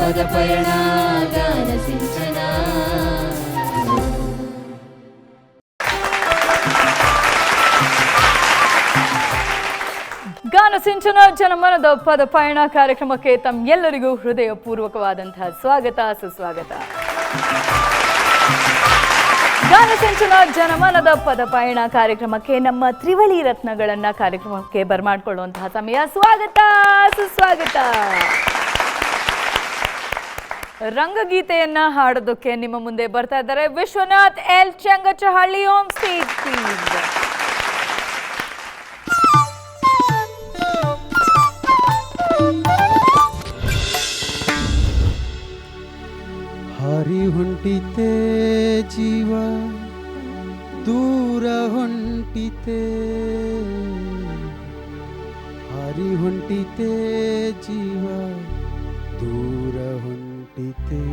ಪದ ಪಯಣ ಗಾನ ಸಿಂಚನ. ಗಾನ ಸಿಂಚನ ಜನಮನದ ಪದ ಪಯಣ ಕಾರ್ಯಕ್ರಮಕ್ಕೆ ತಮ್ಮೆಲ್ಲರಿಗೂ ಹೃದಯ ಪೂರ್ವಕವಾದಂತಹ ಸ್ವಾಗತ ಸುಸ್ವಾಗತ. ಗಾನ ಸಿಂಚನ ಜನಮನದ ಪದ ಪಯಣ ಕಾರ್ಯಕ್ರಮಕ್ಕೆ ನಮ್ಮ ತ್ರಿವಳಿ ರತ್ನಗಳನ್ನ ಕಾರ್ಯಕ್ರಮಕ್ಕೆ ಬರಮಾಡಿಕೊಳ್ಳುವಂತಹ ಸಮಯ. ಸ್ವಾಗತ ಸುಸ್ವಾಗತ. ರಂಗಗೀತೆಯನ್ನ ಹಾಡೋದಕ್ಕೆ ನಿಮ್ಮ ಮುಂದೆ ಬರ್ತಾ ಇದ್ದಾರೆ Vishwanath L Changachahalli. On stage please. ಹಾರಿ ಹೊಂಟಿತೆ ಜೀವ ದೂರ ಹೊಂಟಿತೆ, ಹಾರಿ ಹೊಂಟಿತೆ ಜೀವ ದೂರ ಹೊಂಟಿತೆ.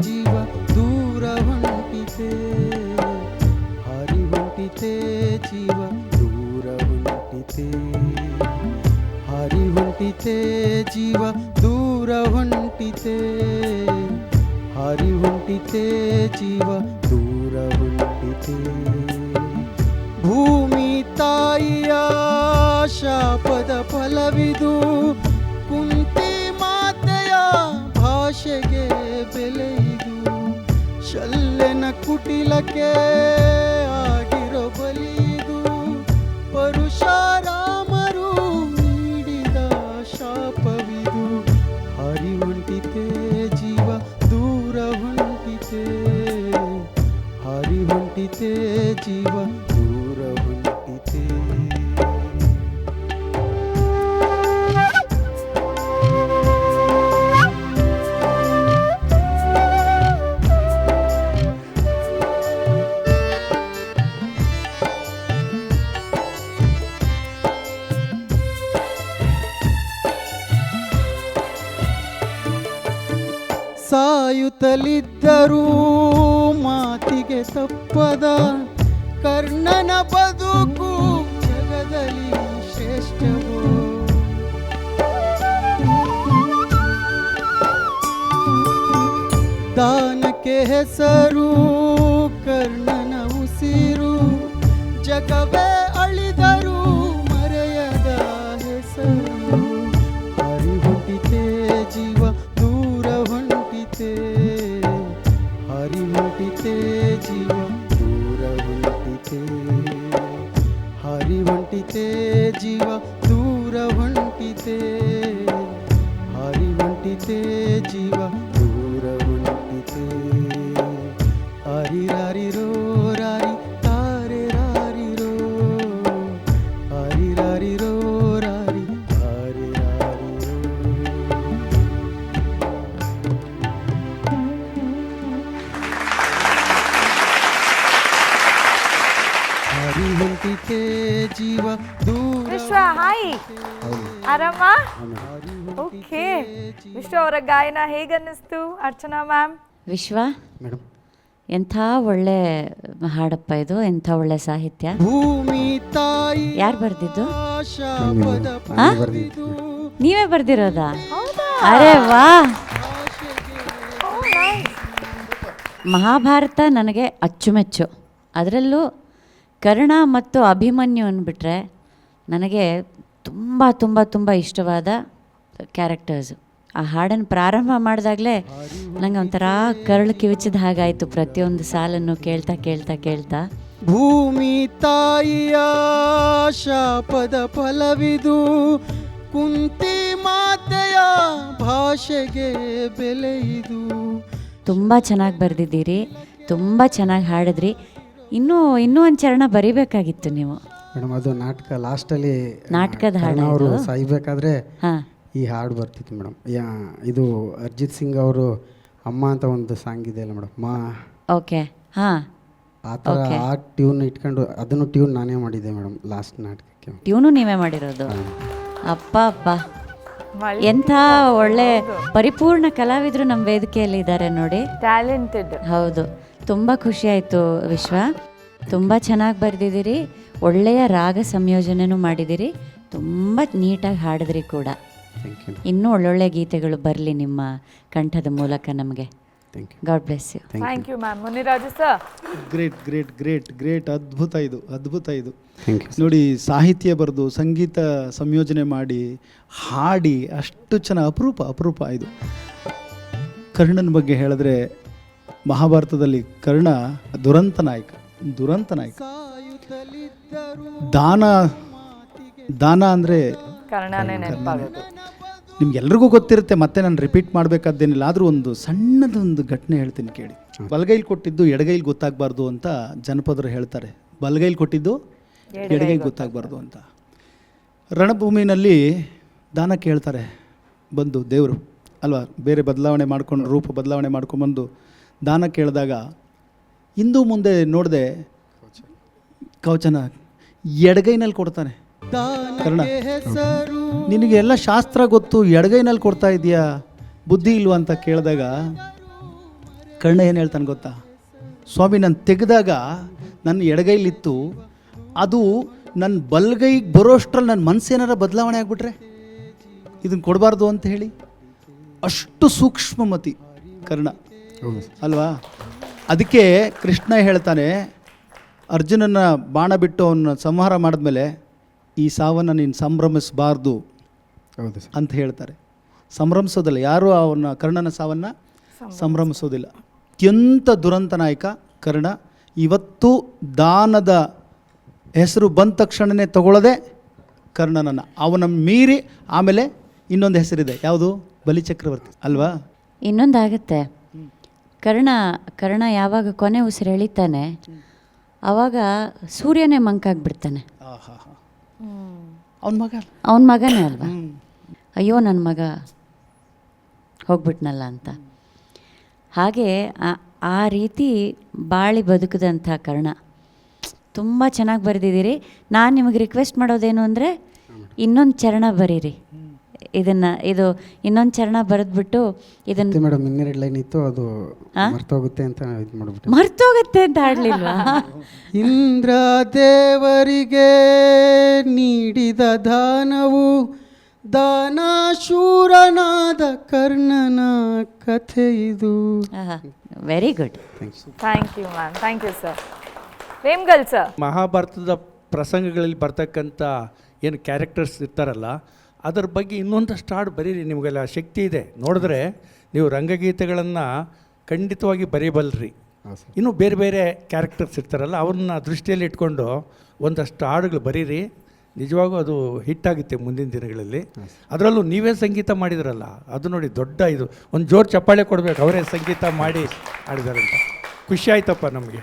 ಜೀವ ದೂರ ಹೊಂಟಿತೆ, ಹಾರಿ ಹೊಂಟಿತೆ ಜೀವ ದೂರ ಹೊಂಟಿತೆ, ಹಾರಿ ಹೊಂಟಿತೆ ಜೀವ ದೂರ ಹೊಂಟಿತೆ, ಹಾರಿ ಹೊಂಟಿತೆ ಜೀವ ದೂರ ಹೊಂಟಿತೆ. ಭೂಮಿ ತಾಯಿಯ ಶಾಪದ ಫಲವಿದು, ಕುಂತಿ ಮಾತೆಯ ಭಾಷೆಗೆ ಬೆಲೆ ಇದು, ಶಲ್ಯನ ಕುಟಿಲಕ್ಕೆ ಆಗಿರೋ ಬಲಿದು, ಪರಶುರಾಮರು ನೀಡಿದ ಶಾಪವಿದು. ಹಾರಿ ಹೊಂಟಿತೆ ಜೀವ ದೂರ ಹೊಂಟಿತೆ, ಹಾರಿ ಹೊಂಟಿತೆ ಜೀವ ದೂರ ಹೊಂಟಿತೆ. ಸಾಯುತ್ತಲಿದ್ದರೂ ಮಾತಿಗೆ ತಪ್ಪದ ಕರ್ಣನ ಬದುಕು ಜಗದಲ್ಲಿ ಶ್ರೇಷ್ಠವೋ. ದಾನಕ್ಕೆ ಹೆಸರು ಕರ್ಣನ ಉಸಿರು, ಜಗವೇ ಅಳಿದರೂ ಮರೆಯದ ಹೆಸರು. ಹಾರಿ ಹೊಂಟಿತೆ ಜೀವ ದೂರ ಹೊಂಟಿತೆ, ಹಾರಿ ಹೊಂಟಿತೆ ಜೀವ ದೂರ ಹೊಂಟಿತೆ, ಹಾರಿ ಹೊಂಟಿತೆ ಜೀವ ದೂರ ಹೊಂಟಿತೆ, ಹಾರಿ ಹೊಂಟಿತೆ ಜೀವ ದೂರ ಹೊಂಟಿತೆ. ಹಾರಿ ರಾರಿರೋ ರಾರಿ ತಾರೆ ರಾರಿರೋ, ಹಾರಿ ರಾರಿರೋ ರಾರಿ ತಾರೆ ರಾರಿರೋ. ಹಾರಿ ಹೊಂಟಿತೆ ಜೀವ ದೂರ. ವಿಶ್ವ ಹಾಯ್, ಆರಾಮ? ಓಕೆ. ವಿಶ್ವ ಅವರ ಗಾಯನ ಹೇಗನ್ನಿಸ್ತು ಅರ್ಚನಾ ಮ್ಯಾಮ್? ವಿಶ್ವ ಮೇಡಮ್, ಎಂಥ ಒಳ್ಳೆ ಹಾಡಪ್ಪ ಇದು, ಎಂಥ ಒಳ್ಳೆ ಸಾಹಿತ್ಯ. ಭೂಮಿ ತಾಯಿ ಯಾರು ಬರ್ದಿದ್ದು? ಶಾಪದ ಆ? ಫಲವಿದು. ನೀವೇ ಬರ್ದಿರೋದಾ? ಅರೆ ವಾ. ಮಹಾಭಾರತ ನನಗೆ ಅಚ್ಚುಮೆಚ್ಚು. ಅದರಲ್ಲೂ ಕರ್ಣ ಮತ್ತು ಅಭಿಮನ್ಯು ಅಂದ್ಬಿಟ್ರೆ ನನಗೆ ತುಂಬ ತುಂಬ ತುಂಬ ಇಷ್ಟವಾದ ಕ್ಯಾರೆಕ್ಟರ್ಸು. ಆ ಹಾಡನ್ನು ಪ್ರಾರಂಭ ಮಾಡಿದಾಗಲೇ ನಂಗೆ ಒಂಥರ ಕರಳು ಕಿವಿಚಿದ ಹಾಗಾಯಿತು ಪ್ರತಿಯೊಂದು ಸಾಲನ್ನು ಕೇಳ್ತಾ ಕೇಳ್ತಾ ಕೇಳ್ತಾ. ಭೂಮಿ ತಾಯಿಯ ಶಾಪದ ಫಲವಿದು, ಕುಂತಿ ಮಾತೆಯ ಭಾಷೆಗೆ ಬೆಲೆ ಇದು. ತುಂಬ ಚೆನ್ನಾಗಿ ಬರೆದಿದ್ದೀರಿ, ತುಂಬ ಚೆನ್ನಾಗಿ ಹಾಡಿದ್ರಿ. ಇನ್ನೂ ಒಂದು ಚರಣ ಬರಿಬೇಕಾಗಿತ್ತು ನೀವು. ಮೇಡಮ್ ಅದು ನಾಟಕ ಲಾಸ್ಟಲ್ಲಿ ನಾಟಕದ ಹಾಡು ಅವರು ಇದು? ಸಾಯ್ಬೇಕಾದ್ರೆ ಹಾಂ, ಈ ಹಾಡು ಬರ್ತಿತ್ತು ಮೇಡಮ್. ಇದು ಅರ್ಜಿತ್ ಸಿಂಗ್ ಅವರು ಅಮ್ಮ ಅಂತ ಒಂದು ಸಾಂಗ್ ಇದೆ ಅಲ್ಲ ಮೇಡಮ್, ಓಕೆ, ಹಾಂ. ಆ ಥರ ಆ ಟ್ಯೂನ್ ಇಟ್ಕೊಂಡು ಅದನ್ನು ಟ್ಯೂನ್ ನಾನೇ ಮಾಡಿದ್ದೆ ಮೇಡಮ್ ಲಾಸ್ಟ್ ನಾಟಕಕ್ಕೆ. ಟ್ಯೂನು ನೀವೇ ಮಾಡಿರೋದು? ಅಪ್ಪ ಅಪ್ಪ, ಎಂಥ ಒಳ್ಳೆ ಪರಿಪೂರ್ಣ ಕಲಾವಿದರು ನಮ್ಮ ವೇದಿಕೆಯಲ್ಲಿ ಇದ್ದಾರೆ ನೋಡಿ. ಟ್ಯಾಲೆಂಟೆಡ್. ಹೌದು, ತುಂಬ ಖುಷಿ ಆಯಿತು ವಿಶ್ವ. ತುಂಬ ಚೆನ್ನಾಗಿ ಬರೆದಿದ್ದೀರಿ, ಒಳ್ಳೆಯ ರಾಗ ಸಂಯೋಜನೆನೂ ಮಾಡಿದ್ದೀರಿ, ತುಂಬ ನೀಟಾಗಿ ಹಾಡಿದ್ರಿ ಕೂಡ. Thank you. ಇನ್ನೂ ಒಳ್ಳೊಳ್ಳೆ ಗೀತೆಗಳು ಬರಲಿ ನಿಮ್ಮ ಕಂಠದ ಮೂಲಕ ನಮಗೆ. Thank you. God bless you. Thank you ma'am. Muniraju sir. Great great great great, ಅದ್ಭುತ ಇದು, ಅದ್ಭುತ ಇದು. Thank you. ನೋಡಿ, ಸಾಹಿತ್ಯ ಬರೆದು ಸಂಗೀತ ಸಂಯೋಜನೆ ಮಾಡಿ ಹಾಡಿ ಅಷ್ಟು ಚೆನ್ನಾಗಿ ಅಪರೂಪ ಇದು. ಕರ್ಣನ ಬಗ್ಗೆ ಹೇಳಿದ್ರೆ ಮಹಾಭಾರತದಲ್ಲಿ ಕರ್ಣ ದುರಂತ ನಾಯಕ. ದಾನ ಅಂದರೆ ಕರ್ಣನೇ ನೆನಪಾಗೋದು. ನಿಮ್ಗೆಲ್ರಿಗೂ ಗೊತ್ತಿರುತ್ತೆ, ಮತ್ತೆ ನಾನು ರಿಪೀಟ್ ಮಾಡಬೇಕಾದ್ದೇನಿಲ್ಲ. ಆದರೂ ಒಂದು ಸಣ್ಣದೊಂದು ಘಟನೆ ಹೇಳ್ತೀನಿ ಕೇಳಿ. ಬಲಗೈಲಿ ಕೊಟ್ಟಿದ್ದು ಎಡಗೈಲಿ ಗೊತ್ತಾಗಬಾರ್ದು ಅಂತ ಜನಪದರು ಹೇಳ್ತಾರೆ. ಬಲಗೈಲಿ ಕೊಟ್ಟಿದ್ದು ಎಡಗೈಲಿ ಗೊತ್ತಾಗಬಾರ್ದು ಅಂತ. ರಣಭೂಮಿನಲ್ಲಿ ದಾನ ಕೇಳ್ತಾರೆ ಬಂದು ದೇವರು ಅಲ್ವಾ, ಬೇರೆ ಬದಲಾವಣೆ ಮಾಡ್ಕೊಂಡು ರೂಪ ಬದಲಾವಣೆ ಮಾಡ್ಕೊಂಡ್ಬಂದು ದಾನ ಕೇಳಿದಾಗ ಹಿಂದೂ ಮುಂದೆ ನೋಡದೆ ಕವಚನ ಎಡಗೈನಲ್ಲಿ ಕೊಡ್ತಾನೆ ಕರ್ಣ. ನಿನಗೆ ಎಲ್ಲ ಶಾಸ್ತ್ರ ಗೊತ್ತು, ಎಡಗೈನಲ್ಲಿ ಕೊಡ್ತಾ ಇದೆಯಾ, ಬುದ್ಧಿ ಇಲ್ವಾ ಅಂತ ಕೇಳಿದಾಗ ಕರ್ಣ ಏನು ಹೇಳ್ತಾನೆ ಗೊತ್ತಾ? ಸ್ವಾಮಿ, ನಾನು ತೆಗೆದಾಗ ನನ್ನ ಎಡಗೈಲಿತ್ತು, ಅದು ನನ್ನ ಬಲಗೈಗೆ ಬರೋಷ್ಟ್ರಲ್ಲಿ ನನ್ನ ಮನಸ್ಸೇನಾರ ಬದಲಾವಣೆ ಆಗಿಬಿಟ್ರೆ ಇದನ್ನು ಕೊಡಬಾರ್ದು ಅಂತ ಹೇಳಿ ಅಷ್ಟು ಸೂಕ್ಷ್ಮಮತಿ ಕರ್ಣ ಅಲ್ವಾ. ಅದಕ್ಕೆ ಕೃಷ್ಣ ಹೇಳ್ತಾನೆ, ಅರ್ಜುನನ ಬಾಣ ಬಿಟ್ಟು ಅವನ್ನ ಸಂಹಾರ ಮಾಡಿದ್ಮೇಲೆ ಈ ಸಾವನ್ನು ನೀನು ಸಂಭ್ರಮಿಸಬಾರ್ದು ಅಂತ ಹೇಳ್ತಾರೆ. ಸಂಭ್ರಮಿಸೋದಿಲ್ಲ ಯಾರು ಅವನ ಕರ್ಣನ ಸಾವನ್ನು ಸಂಭ್ರಮಿಸೋದಿಲ್ಲ. ಅತ್ಯಂತ ದುರಂತ ನಾಯಕ ಕರ್ಣ. ಇವತ್ತು ದಾನದ ಹೆಸರು ಬಂದ ತಕ್ಷಣವೇ ತಗೊಳ್ಳದೆ ಕರ್ಣನನ್ನು ಅವನ ಮೀರಿ ಆಮೇಲೆ ಇನ್ನೊಂದು ಹೆಸರಿದೆ, ಯಾವುದು? ಬಲಿಚಕ್ರವರ್ತಿ ಅಲ್ವಾ. ಇನ್ನೊಂದಾಗುತ್ತೆ, ಕರ್ಣ ಯಾವಾಗ ಕೊನೆ ಉಸಿರು ಎಳಿತಾನೆ ಆವಾಗ ಸೂರ್ಯನೇ ಮಂಕಾಗ್ಬಿಡ್ತಾನೆ. ಅವನ ಮಗನೇ ಅಲ್ವಾ. ಅಯ್ಯೋ ನನ್ನ ಮಗ ಹೋಗ್ಬಿಟ್ನಲ್ಲ ಅಂತ. ಹಾಗೆ ಆ ರೀತಿ ಬಾಳಿ ಬದುಕಿದಂಥ ಕರ್ಣ ತುಂಬ ಚೆನ್ನಾಗಿ ಬರೆದಿದ್ದೀರಿ. ನಾನು ನಿಮಗೆ ರಿಕ್ವೆಸ್ಟ್ ಮಾಡೋದೇನು ಅಂದರೆ ಇನ್ನೊಂದು ಚರಣ ಬರೀರಿ. ಇದು ಇನ್ನೊಂದು ಚರಣ ಬರೆದ್ಬಿಟ್ಟು ಇದನ್ನು ಮೇಡಮ್ ಇನ್ನೆರಡು ಲೈನ್ ಇತ್ತು, ಅದು ಮರ್ತೋಗುತ್ತೆ ಅಂತ ಇದು ಮಾಡ್ಬಿಟ್ಟು. ಮರ್ತೋಗುತ್ತೆ ಅಂತ ಹಾಡಲಿಲ್ವಾ? ಇಂದ್ರ ದೇವರಿಗೆ ನೀಡಿದ ದಾನವು ದಾನಶೂರನಾದ ಕರ್ಣನ ಕಥೆ ಇದು. Very good. Thank you ma'am. Thank you sir. Vemgal sir. ಮಹಾಭಾರತದ ಪ್ರಸಂಗಗಳಲ್ಲಿ ಬರ್ತಕ್ಕಂಥ ಏನು ಕ್ಯಾರೆಕ್ಟರ್ಸ್ ಇರ್ತಾರಲ್ಲ ಅದರ ಬಗ್ಗೆ ಇನ್ನೊಂದಷ್ಟು ಹಾಡು ಬರೀರಿ. ನಿಮಗೆಲ್ಲ ಶಕ್ತಿ ಇದೆ, ನೋಡಿದ್ರೆ ನೀವು ರಂಗಗೀತೆಗಳನ್ನು ಖಂಡಿತವಾಗಿ ಬರೀಬಲ್ರಿ. ಇನ್ನೂ ಬೇರೆ ಬೇರೆ ಕ್ಯಾರೆಕ್ಟರ್ಸ್ ಇರ್ತಾರಲ್ಲ ಅವ್ರನ್ನ ದೃಷ್ಟಿಯಲ್ಲಿ ಇಟ್ಕೊಂಡು ಒಂದಷ್ಟು ಹಾಡುಗಳು ಬರೀರಿ. ನಿಜವಾಗೂ ಅದು ಹಿಟ್ಟಾಗುತ್ತೆ ಮುಂದಿನ ದಿನಗಳಲ್ಲಿ. ಅದರಲ್ಲೂ ನೀವೇ ಸಂಗೀತ ಮಾಡಿದ್ರಲ್ಲ, ಅದು ನೋಡಿ ದೊಡ್ಡ ಇದು. ಒಂದು ಜೋರು ಚಪ್ಪಾಳೆ ಕೊಡಬೇಕು, ಅವರೇ ಸಂಗೀತ ಮಾಡಿ ಆಡಿದಾರಂತ. ಖುಷಿ ಆಯ್ತಪ್ಪ ನಮಗೆ.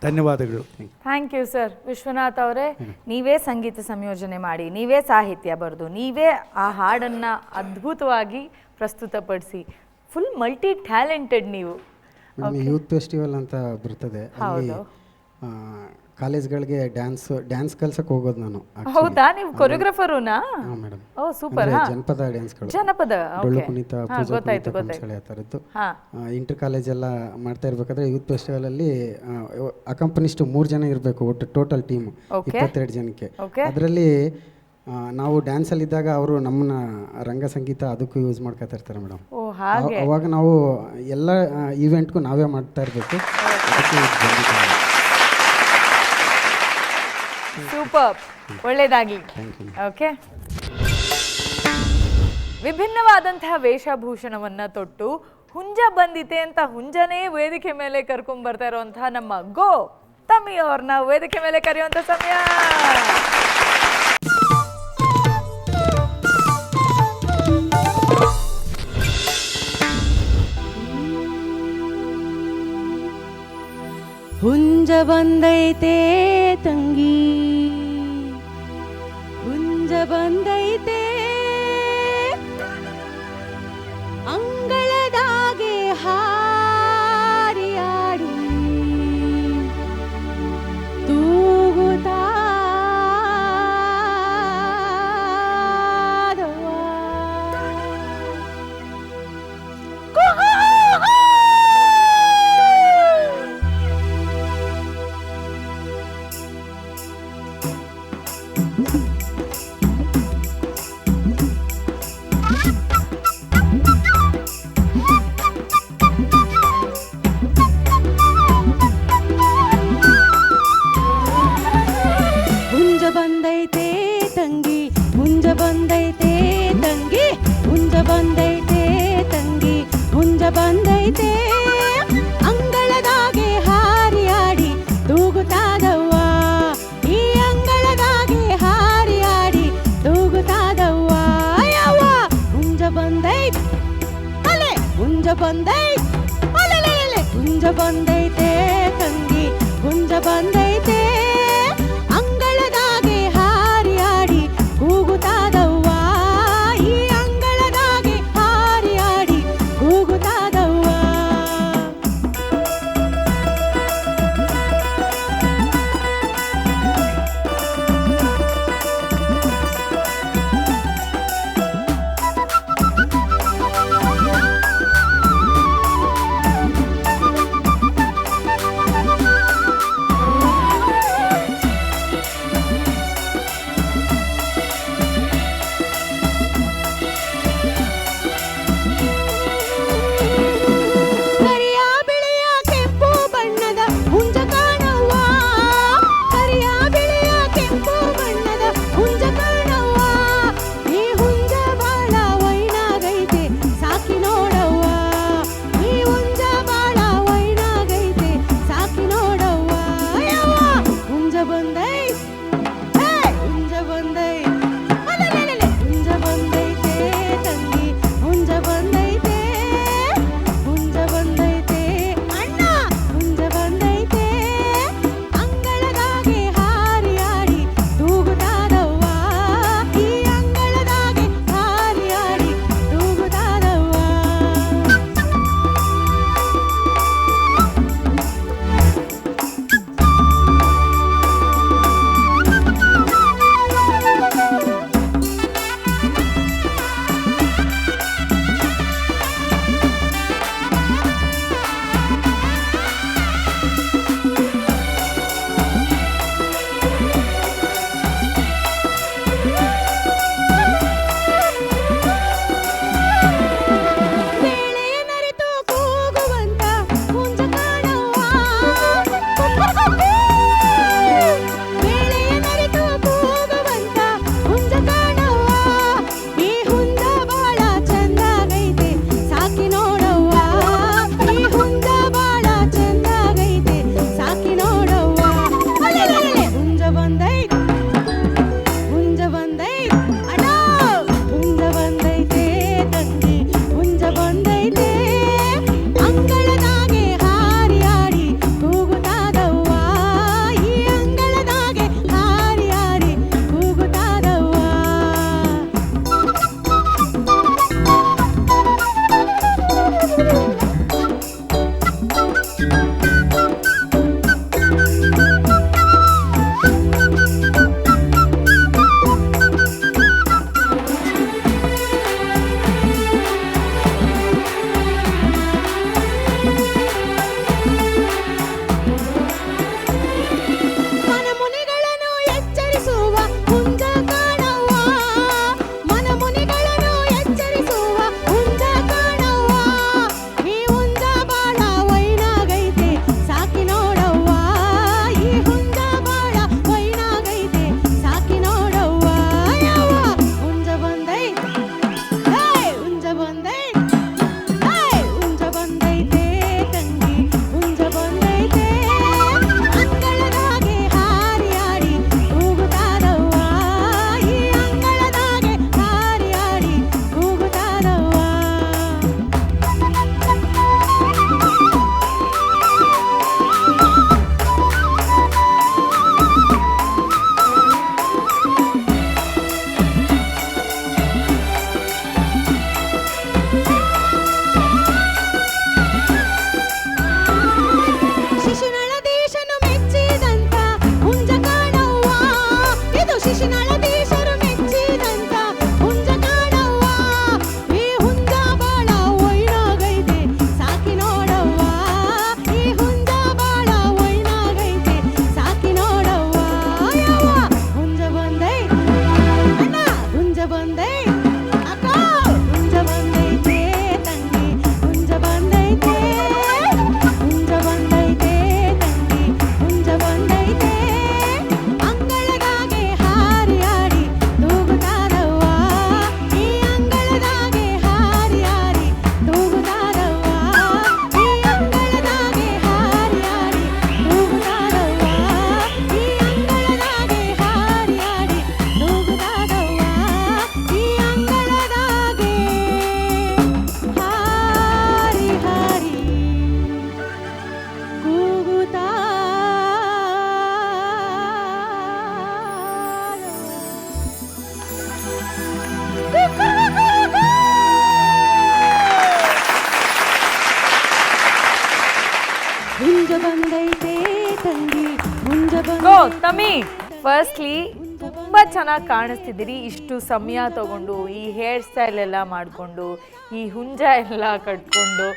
ಧನ್ಯವಾದಗಳು. Thank you sir. ವಿಶ್ವನಾಥ್ ಅವರೇ, ನೀವೇ ಸಂಗೀತ ಸಂಯೋಜನೆ ಮಾಡಿ, ನೀವೇ ಸಾಹಿತ್ಯ ಬರೆದು, ನೀವೇ ಆ ಹಾಡನ್ನು ಅದ್ಭುತವಾಗಿ ಪ್ರಸ್ತುತಪಡಿಸಿ, ಫುಲ್ ಮಲ್ಟಿ ಟ್ಯಾಲೆಂಟೆಡ್ ನೀವು. ಯೂತ್ ಫೆಸ್ಟಿವಲ್ ಅಂತ ಬರ್ತದೆ, ಅಲ್ಲಿ ಕಾಲೇಜ್ಗಳಿಗೆ ಡ್ಯಾನ್ಸ್ ಕಲ್ಸಕ್ಕೆ ಹೋಗೋದು ನಾನು. ಹೌದಾ? ನೀವು ಕೊರಿಯೋಗ್ರಾಫರುನಾ? ಮೇಡಮ್. ಓ ಸೂಪರ್. ಜನಪದ ಡ್ಯಾನ್ಸ್ಗಳು, ಜನಪದ, ಡೊಳ್ಳು ಕುಣಿತ, ಪೂಜಾ ಕುಣಿತ, ಕಂಸಾಳೆ ಆ ಥರದ್ದು ಇಂಟರ್ ಕಾಲೇಜ್ ಎಲ್ಲ ಮಾಡ್ತಾ ಇರ್ಬೇಕಾದ್ರೆ ಯೂತ್ ಫೆಸ್ಟಿವಲ್ ಅಲ್ಲಿ ಅಕಂಪನಿಸ್ಟ್ 3 ಜನ ಇರಬೇಕು, ಒಟ್ಟು ಟೋಟಲ್ ಟೀಮ್ 22 ಜನಕ್ಕೆ. ಅದರಲ್ಲಿ ನಾವು ಡ್ಯಾನ್ಸಲ್ಲಿ ಇದ್ದಾಗ ಅವರು ನಮ್ಮನ್ನ ರಂಗ ಸಂಗೀತ ಅದಕ್ಕೂ ಯೂಸ್ ಮಾಡ್ಕೊತಾ ಇರ್ತಾರೆ ಮೇಡಮ್. ಅವಾಗ ನಾವು ಎಲ್ಲ ಈವೆಂಟ್ಗೂ ನಾವೇ ಮಾಡ್ತಾ ಇರಬೇಕು. ಸೂಪರ್, ಒಳ್ಳೇದಾಗಲಿ. ಓಕೆ, ವಿಭಿನ್ನವಾದಂತಹ ವೇಷಭೂಷಣವನ್ನ ತೊಟ್ಟು ಹುಂಜ ಬಂದಿತೆ ಅಂತ ಹುಂಜನೇ ವೇದಿಕೆ ಮೇಲೆ ಕರ್ಕೊಂಡ್ ಬರ್ತಾ ಇರುವಂತಹ ನಮ್ಮ ಗೋ ತಮ್ಮಿ ಅವ್ರನ್ನ ವೇದಿಕೆ ಮೇಲೆ ಕರೆಯುವಂತ ಸಮಯ. ಹುಂಜ ಬಂದೈತೆ ತಂಗಿ ಬಂದೈತೆ ಅಂಗಳದಾಗೆ ಹಾರಿಯಾಡಿ ಹುಂಜ ಬಂದೈತೆ ತಂಗಿ ಹುಂಜ ಬಂದೈತೆ ತಂಗಿ ಹುಂಜ ಬಂದೈತೆ ತಂಗಿ ಹುಂಜ ಬಂದೈತೆ ಅಂಗಳದಾಗೆ ಹಾರಿಯಾಡಿ ತೂಗುತ್ತಾದವ್ವ ಈ ಅಂಗಳದಾಗೆ ಹಾರಿಯಾಡಿ ತೂಗುತ್ತಾದವ್ವ ಯವ್ವ ಹುಂಜ ಬಂದೈತೆ ಅಲೆ ಹುಂಜ ಬಂದೈತೆ ಅಲೆಲೆಲೆ ಹುಂಜ ಬಂದೈತೆ ತಂಗಿ ಹುಂಜ ಬಂದೈತೆ ಅಂಗಳದಾಗೆ ಹಾರಿಯಾಡಿ ಕೂಗುತ್ತಾದವ್ವ ಈ ಅಂಗಳದಾಗೆ ಹಾರಿಯಾಡಿ ಕೂಗುತ್ತಾದವ್ವ ತಮ್ಮಿ, ಫಸ್ಟ್ಲಿ ತುಂಬಾ ಚೆನ್ನಾಗಿ ಕಾಣಿಸ್ತಿದ್ದೀರಿ. ಇಷ್ಟು ಸಮಯ ತಗೊಂಡು ಈ ಹೇರ್ ಸ್ಟೈಲ್ ಎಲ್ಲ ಮಾಡಿಕೊಂಡು ಈ ಹುಂಜ ಎಲ್ಲ ಕಟ್ಕೊಂಡು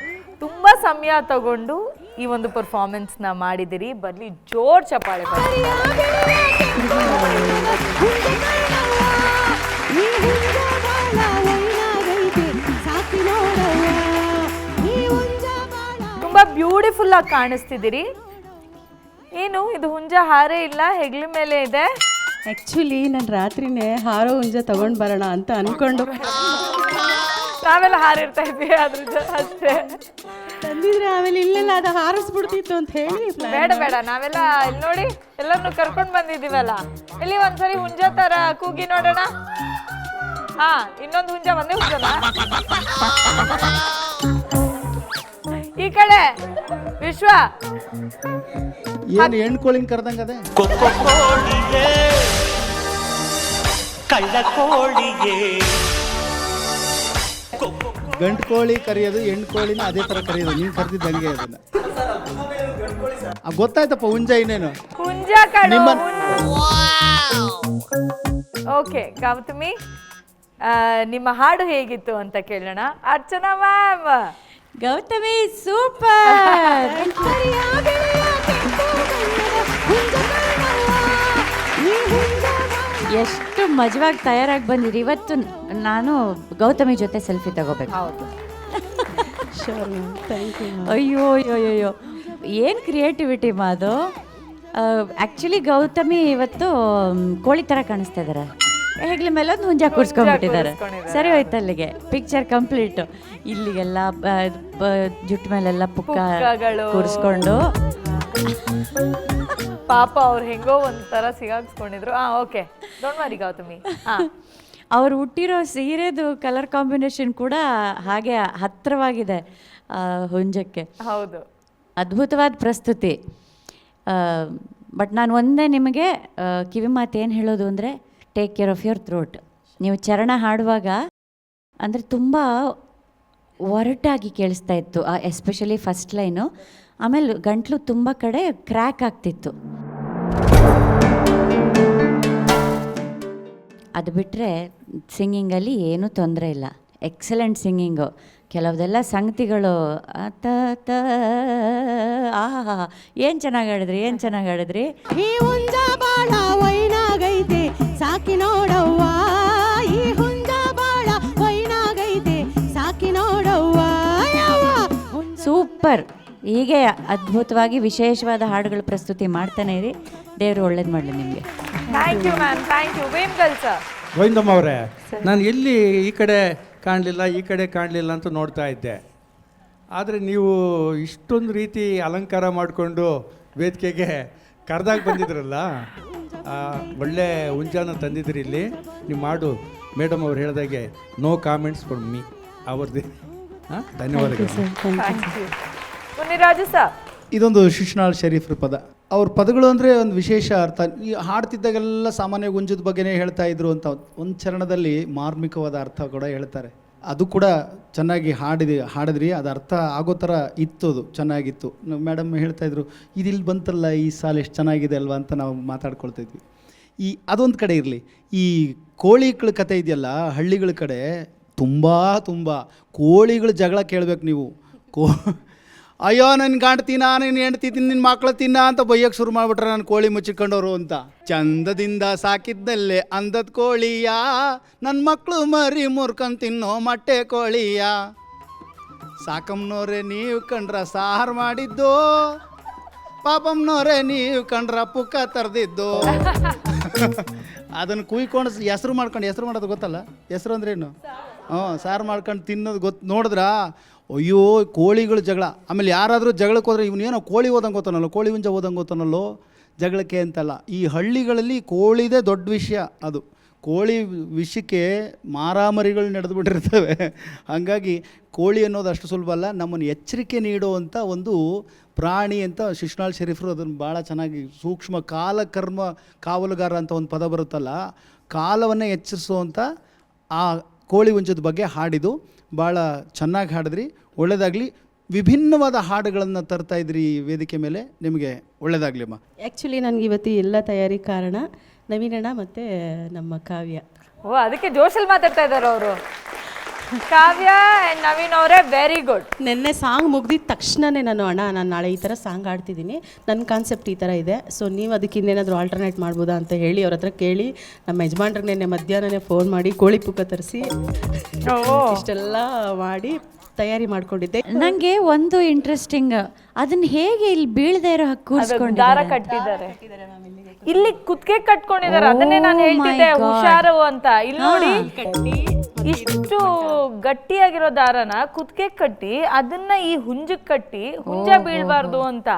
ತುಂಬಾ ಸಮಯ ತಗೊಂಡು ಈ ಒಂದು ಪರ್ಫಾರ್ಮೆನ್ಸ್ನ ಮಾಡಿದಿರಿ. ಬರ್ಲಿ ಜೋರ್ ಚಪ್ಪಾಳೆ ಬರ್ಲಿ. ತುಂಬಾ ಬ್ಯೂಟಿಫುಲ್ ಆಗಿ ಕಾಣಿಸ್ತಿದ್ದೀರಿ. ಏನು ಇದು ಹುಂಜ ಹಾರೇ ಇಲ್ಲ, ಹೆಗ್ಲ ಮೇಲೆ ಇದೆ. ಆ್ಯಕ್ಚುಲಿ ನಾನು ರಾತ್ರಿನೇ ಹಾರೋ ಹುಂಜ ತಗೊಂಡು ಬರೋಣ ಅಂತ ಅನ್ಕೊಂಡು ನಾವೆಲ್ಲ ಹಾರಿರ್ತಾ ಇದ್ವಿ ಅದ್ರ ಅಷ್ಟೇ. ತಂದಿದ್ರೆ ಆಮೇಲೆ ಇಲ್ಲೆಲ್ಲ ಅದು ಹಾರಿಸ್ಬಿಡ್ತಿತ್ತು ಅಂತ ಹೇಳಿ ಬೇಡ ಬೇಡ, ನಾವೆಲ್ಲ ಇಲ್ಲಿ ನೋಡಿ ಎಲ್ಲರನ್ನು ಕರ್ಕೊಂಡು ಬಂದಿದ್ದೀವಲ್ಲ, ಇಲ್ಲಿ ಒಂದ್ಸರಿ ಹುಂಜ ತರ ಕೂಗಿ ನೋಡೋಣ. ಹಾ, ಇನ್ನೊಂದು ಹುಂಜ, ಒಂದೇ ಹುಂಜನ ಈ ಕಡೆ. ವಿಶ್ವ ಏನು ಹೆಣ್ಕೋಳಿಂಗ್ ಕರ್ದಂಗದೆ. ಗಂಡು ಕೋಳಿ ಕರೆಯೋದು, ಹೆಣ್ಣು ಕೋಳಿನ ಅದೇ ಥರ ಕರೆಯೋದು. ನೀನು ಕರೆದಿದ್ದು ಹಂಗೆ ಅದನ್ನ. ಗೊತ್ತಾಯ್ತಪ್ಪ, ಹುಂಜ ಇನ್ನೇನು ಹುಂಜ ಕಡೆ. ಓಕೆ ಗೌತಮಿ, ನಿಮ್ಮ ಹಾಡು ಹೇಗಿತ್ತು ಅಂತ ಕೇಳೋಣ. ಅರ್ಚನಾ ಮ್ಯಾಮ್. ಗೌತಮಿ ಸೂಪರ್. ಎಷ್ಟು ಮಜವಾಗಿ ತಯಾರಾಗಿ ಬಂದಿರಿ. ಇವತ್ತು ನಾನು ಗೌತಮಿ ಜೊತೆ ಸೆಲ್ಫಿ ತಗೋಬೇಕು. ಹೌದು, ಅಯ್ಯೋ ಅಯ್ಯೋ ಅಯ್ಯೋ, ಏನು ಕ್ರಿಯೇಟಿವಿಟಿ ಮಾದು. ಆ್ಯಕ್ಚುಲಿ ಗೌತಮಿ ಇವತ್ತು ಕೋಳಿ ಥರ ಕಾಣಿಸ್ತಾ ಇದ್ದಾರೆ. ಹೆಗ್ಲ ಮೇಲೆ ಒಂದು ಹುಂಜ ಕೂರಿಸ್ಕೊಂಡ್ಬಿಟ್ಟಿದ್ದಾರೆ. ಸರಿ ಹೋಯ್ತು, ಅಲ್ಲಿಗೆ ಪಿಕ್ಚರ್ ಕಂಪ್ಲೀಟ್. ಇಲ್ಲಿಗೆಲ್ಲ ಜುಟ್ಟು ಮೇಲೆಲ್ಲ ಪುಕ್ಕ ಕೂರಿಸ್ಕೊಂಡು ಪಾಪ ಅವ್ರು ಹೆಂಗೋ ಒಂಥರ ಸಿಗಾಕ್ಸ್ಕೊಂಡಿದ್ರು. Okay, don't worry Gautami. ಅವ್ರು ಹುಟ್ಟಿರೋ ಸೀರೆದು ಕಲರ್ ಕಾಂಬಿನೇಷನ್ ಕೂಡ ಹಾಗೆ ಹತ್ತಿರವಾಗಿದೆ ಹುಂಜಕ್ಕೆ. ಹೌದು, ಅದ್ಭುತವಾದ ಪ್ರಸ್ತುತಿ. ಬಟ್ ನಾನು ಒಂದೇ ನಿಮಗೆ ಕಿವಿ ಮಾತು ಏನು ಹೇಳೋದು ಅಂದರೆ, take care of your throat. ನೀವು ಚರಣ ಹಾಡುವಾಗ ಅಂದರೆ ತುಂಬ ಒರಟಾಗಿ ಕೇಳಿಸ್ತಾ ಇತ್ತು, ಎಸ್ಪೆಷಲಿ ಫಸ್ಟ್ ಲೈನು. ಆಮೇಲೆ ಗಂಟ್ಲು ತುಂಬ ಕಡೆ ಕ್ರ್ಯಾಕ್ ಆಗ್ತಿತ್ತು. ಅದು ಬಿಟ್ಟರೆ ಸಿಂಗಿಂಗಲ್ಲಿ ಏನೂ ತೊಂದರೆ ಇಲ್ಲ. Excellent singing. ಕೆಲವುದೆಲ್ಲ ಸಂಗತಿಗಳು ಆಹಾ, ಏನು ಚೆನ್ನಾಗಿ ಹಾಡಿದ್ರಿ, ಏನು ಚೆನ್ನಾಗಿ ಹಾಡಿದ್ರಿ. ಈ ಹುಂಜ ಬಾಳ ವೈನಾಗೈತೆ ಸಾಕಿ ನೋಡವ್ವ, ಈ ಹುಂಜ ಬಾಳ ವೈನಾಗೈತೆ ಸಾಕಿ ನೋಡವ್ವ. ಸೂಪರ್. ಹೀಗೆ ಅದ್ಭುತವಾಗಿ ವಿಶೇಷವಾದ ಹಾಡುಗಳ ಪ್ರಸ್ತುತಿ ಮಾಡ್ತಾನೆ ಇರಿ. ದೇವರು ಒಳ್ಳೇದು ಮಾಡಲಿ ನಿಮಗೆ. Thank you ma'am, thank you. Vemgal sir. Govindamma ಅವರೇ, ನಾನು ಎಲ್ಲಿ ಈ ಕಡೆ ಕಾಣಲಿಲ್ಲ, ಈ ಕಡೆ ಕಾಣಲಿಲ್ಲ ಅಂತ ನೋಡ್ತಾ ಇದ್ದೆ. ಆದರೆ ನೀವು ಇಷ್ಟೊಂದು ರೀತಿ ಅಲಂಕಾರ ಮಾಡಿಕೊಂಡು ವೇದಿಕೆಗೆ ಕರೆದಾಗ ಬಂದಿದ್ರಲ್ಲ, ಒಳ್ಳೆ ಹುಂಜಾನ ತಂದಿದ್ರಿ ಇಲ್ಲಿ. ನೀವು ಮಾಡು ಮೇಡಮ್ ಅವ್ರು ಹೇಳಿದಾಗೆ ನೋ ಕಾಮೆಂಟ್ಸ್ ಫ್ರಮ್ ಮೀ. ಅವ್ರದ್ದು ಧನ್ಯವಾದಗಳು. Thank you. ಮುನಿರಾಜು ಸರ್. ಇದೊಂದು ಶಿಶ್ನಾಳ್ ಶರೀಫ್ರ ಪದ. ಅವ್ರ ಪದಗಳು ಅಂದರೆ ಒಂದು ವಿಶೇಷ ಅರ್ಥ. ಈ ಹಾಡ್ತಿದ್ದಾಗೆಲ್ಲ ಸಾಮಾನ್ಯ ಹುಂಜದ ಬಗ್ಗೆನೇ ಹೇಳ್ತಾ ಇದ್ರು ಅಂತ ಒಂದು ಚರಣದಲ್ಲಿ ಮಾರ್ಮಿಕವಾದ ಅರ್ಥ ಕೂಡ ಹೇಳ್ತಾರೆ. ಅದು ಕೂಡ ಚೆನ್ನಾಗಿ ಹಾಡಿದ್ರಿ. ಅದು ಅರ್ಥ ಆಗೋ ಥರ ಇತ್ತು, ಅದು ಚೆನ್ನಾಗಿತ್ತು. ಮೇಡಮ್ ಹೇಳ್ತಾಯಿದ್ರು, ಇದು ಇಲ್ಲಿ ಬಂತಲ್ಲ ಈ ಸಾಲು ಎಷ್ಟು ಚೆನ್ನಾಗಿದೆ ಅಲ್ವಾ ಅಂತ ನಾವು ಮಾತಾಡ್ಕೊಳ್ತಾಯಿದ್ವಿ. ಅದೊಂದು ಕಡೆ ಇರಲಿ. ಈ ಕೋಳಿಗಳ ಕತೆ ಇದೆಯಲ್ಲ, ಹಳ್ಳಿಗಳ ಕಡೆ ತುಂಬ ಕೋಳಿಗಳ ಜಗಳ ಕೇಳಬೇಕು ನೀವು. ಅಯ್ಯೋ ನನ್ನ ಗಂಡ ತಿನ್ನ, ನೀನು ಹೆಂಡ್ತಿ ತಿನ್ನ, ನಿನ್ನ ಮಕ್ಳು ತಿನ್ನ ಅಂತ ಬೈಯಕ್ಕೆ ಶುರು ಮಾಡಿಬಿಟ್ರೆ ನಾನು ಕೋಳಿ ಮುಚ್ಚಿಕೊಂಡವರು ಅಂತ. ಚಂದದಿಂದ ಸಾಕಿದ್ದಲ್ಲೇ ಅಂದದ ಕೋಳಿಯ, ನನ್ನ ಮಕ್ಕಳು ಮರಿ ಮುರ್ಕೊಂಡು ತಿನ್ನೋ ಮೊಟ್ಟೆ ಕೋಳಿಯ. ಸಾಕಮ್ಮನವ್ರೆ ನೀವು ಕಂಡ್ರ ಸಾರು ಮಾಡಿದ್ದು, ಪಾಪಮ್ಮನವ್ರೆ ನೀವು ಕಂಡ್ರ ಪುಕ್ಕ ತರ್ದಿದ್ದು. ಅದನ್ನು ಕುಯ್ಕೊಂಡು ಹೆಸ್ರು ಮಾಡೋದು ಗೊತ್ತಲ್ಲ? ಹೆಸ್ರು ಅಂದ್ರೇನು? ಸಾರು ಮಾಡ್ಕೊಂಡು ತಿನ್ನೋದು ನೋಡಿದ್ರಾ? ಅಯ್ಯೋ ಕೋಳಿಗಳು ಜಗಳ. ಆಮೇಲೆ ಯಾರಾದರೂ ಜಗಳಕ್ಕೆ ಹೋದ್ರೆ ಇವನೇನೋ ಕೋಳಿ ಓದಂಗೆ ಗೊತ್ತಾನಲ್ಲೋ, ಕೋಳಿ ಹುಂಜ ಓದಂಗೆ ಗೊತ್ತಾನಲ್ಲೋ, ಜಗಳಕ್ಕೆ ಅಂತಲ್ಲ. ಈ ಹಳ್ಳಿಗಳಲ್ಲಿ ಕೋಳಿದೇ ದೊಡ್ಡ ವಿಷಯ. ಅದು ಕೋಳಿ ವಿಷಯಕ್ಕೆ ಮಾರಾಮರಿಗಳು ನಡೆದುಬಿಟ್ಟಿರ್ತವೆ. ಹಾಗಾಗಿ ಕೋಳಿ ಅನ್ನೋದು ಅಷ್ಟು ಸುಲಭ ಅಲ್ಲ. ನಮ್ಮನ್ನು ಎಚ್ಚರಿಕೆ ನೀಡುವಂಥ ಒಂದು ಪ್ರಾಣಿ ಅಂತ ಶಿಶ್ನಾಳ್ ಶರೀಫರು ಅದನ್ನು ಭಾಳ ಚೆನ್ನಾಗಿ ಸೂಕ್ಷ್ಮ ಕಾಲಕರ್ಮ ಕಾವಲುಗಾರ ಅಂತ ಒಂದು ಪದ ಬರುತ್ತಲ್ಲ, ಕಾಲವನ್ನು ಎಚ್ಚರಿಸುವಂಥ ಆ ಕೋಳಿ ಹುಂಜದ ಬಗ್ಗೆ ಹಾಡಿದ್ದು ಭಾಳ ಚೆನ್ನಾಗಿ ಹಾಡಿದ್ರಿ. ಒಳ್ಳೆಯದಾಗಲಿ. ವಿಭಿನ್ನವಾದ ಹಾಡುಗಳನ್ನು ತರ್ತಾ ಇದ್ರಿ ಈ ವೇದಿಕೆ ಮೇಲೆ. ನಿಮಗೆ ಒಳ್ಳೆಯದಾಗಲಿ ಅಮ್ಮ. ಆ್ಯಕ್ಚುಲಿ ನನಗೆ ಇವತ್ತು ಎಲ್ಲ ತಯಾರಿ ಕಾರಣ ನವೀನಣ್ಣ ಮತ್ತು ನಮ್ಮ ಕಾವ್ಯ. ಓ, ಅದಕ್ಕೆ ಜೋಶಲ್ಲಿ ಮಾತಾಡ್ತಾ ಇದ್ದಾರೆ ಅವರು. ಕಾವ್ಯ ಆ್ಯಂಡ್ ನವೀನ್ ಅವರೇ ವೆರಿ ಗುಡ್. ನಿನ್ನೆ ಸಾಂಗ್ ಮುಗ್ದಿದ ತಕ್ಷಣವೇ ನಾನು ನಾಳೆ ಈ ಥರ ಸಾಂಗ್ ಆಡ್ತಿದ್ದೀನಿ, ನನ್ನ ಕಾನ್ಸೆಪ್ಟ್ ಈ ಥರ ಇದೆ, ಸೊ ನೀವು ಅದಕ್ಕೆ ಇನ್ನೇನಾದರೂ ಆಲ್ಟರ್ನೇಟ್ ಮಾಡ್ಬೋದಾ ಅಂತ ಹೇಳಿ ಅವ್ರ ಹತ್ರ ಕೇಳಿ ನಮ್ಮ ಯಜಮಾನ್ರಿಗೆ ನಿನ್ನೆ ಮಧ್ಯಾಹ್ನನೇ ಫೋನ್ ಮಾಡಿ ಕೋಳಿ ಪುಕ್ಕ ತರಿಸಿ ಇಷ್ಟೆಲ್ಲ ಮಾಡಿ ತಯಾರಿ ಮಾಡ್ಕೊಂಡಿದ್ದೆ. ನನಗೆ ಒಂದು ಇಂಟ್ರೆಸ್ಟಿಂಗ್, ಅದನ್ನ ಹೇಗೆ ಇಲ್ಲಿ ಬೀಳದೆ ಇರೋ ದಾರ ಕೂರಿಸ್ಕೊಂಡಿದ್ದಾರೆ. ಕಟ್ಟಿದ್ದಾರೆ, ಇಲ್ಲಿ ಕುತ್ತಿಗೆ ಕಟ್ಕೊಂಡಿದ್ದಾರೆ. ಅದನ್ನೇ ನಾನು ಹೇಳ್ತಿದ್ದೆ ಹುಷಾರು ಅಂತ. ಇಲ್ಲಿ ನೋಡಿ, ಇಷ್ಟು ಗಟ್ಟಿಯಾಗಿರೋ ದಾರನ ಕುತ್ತಿಗೆ ಕಟ್ಟಿ ಅದನ್ನ ಈ ಹುಂಜಕ್ ಕಟ್ಟಿ ಹುಂಜ ಬೀಳ್ಬಾರ್ದು ಅಂತ.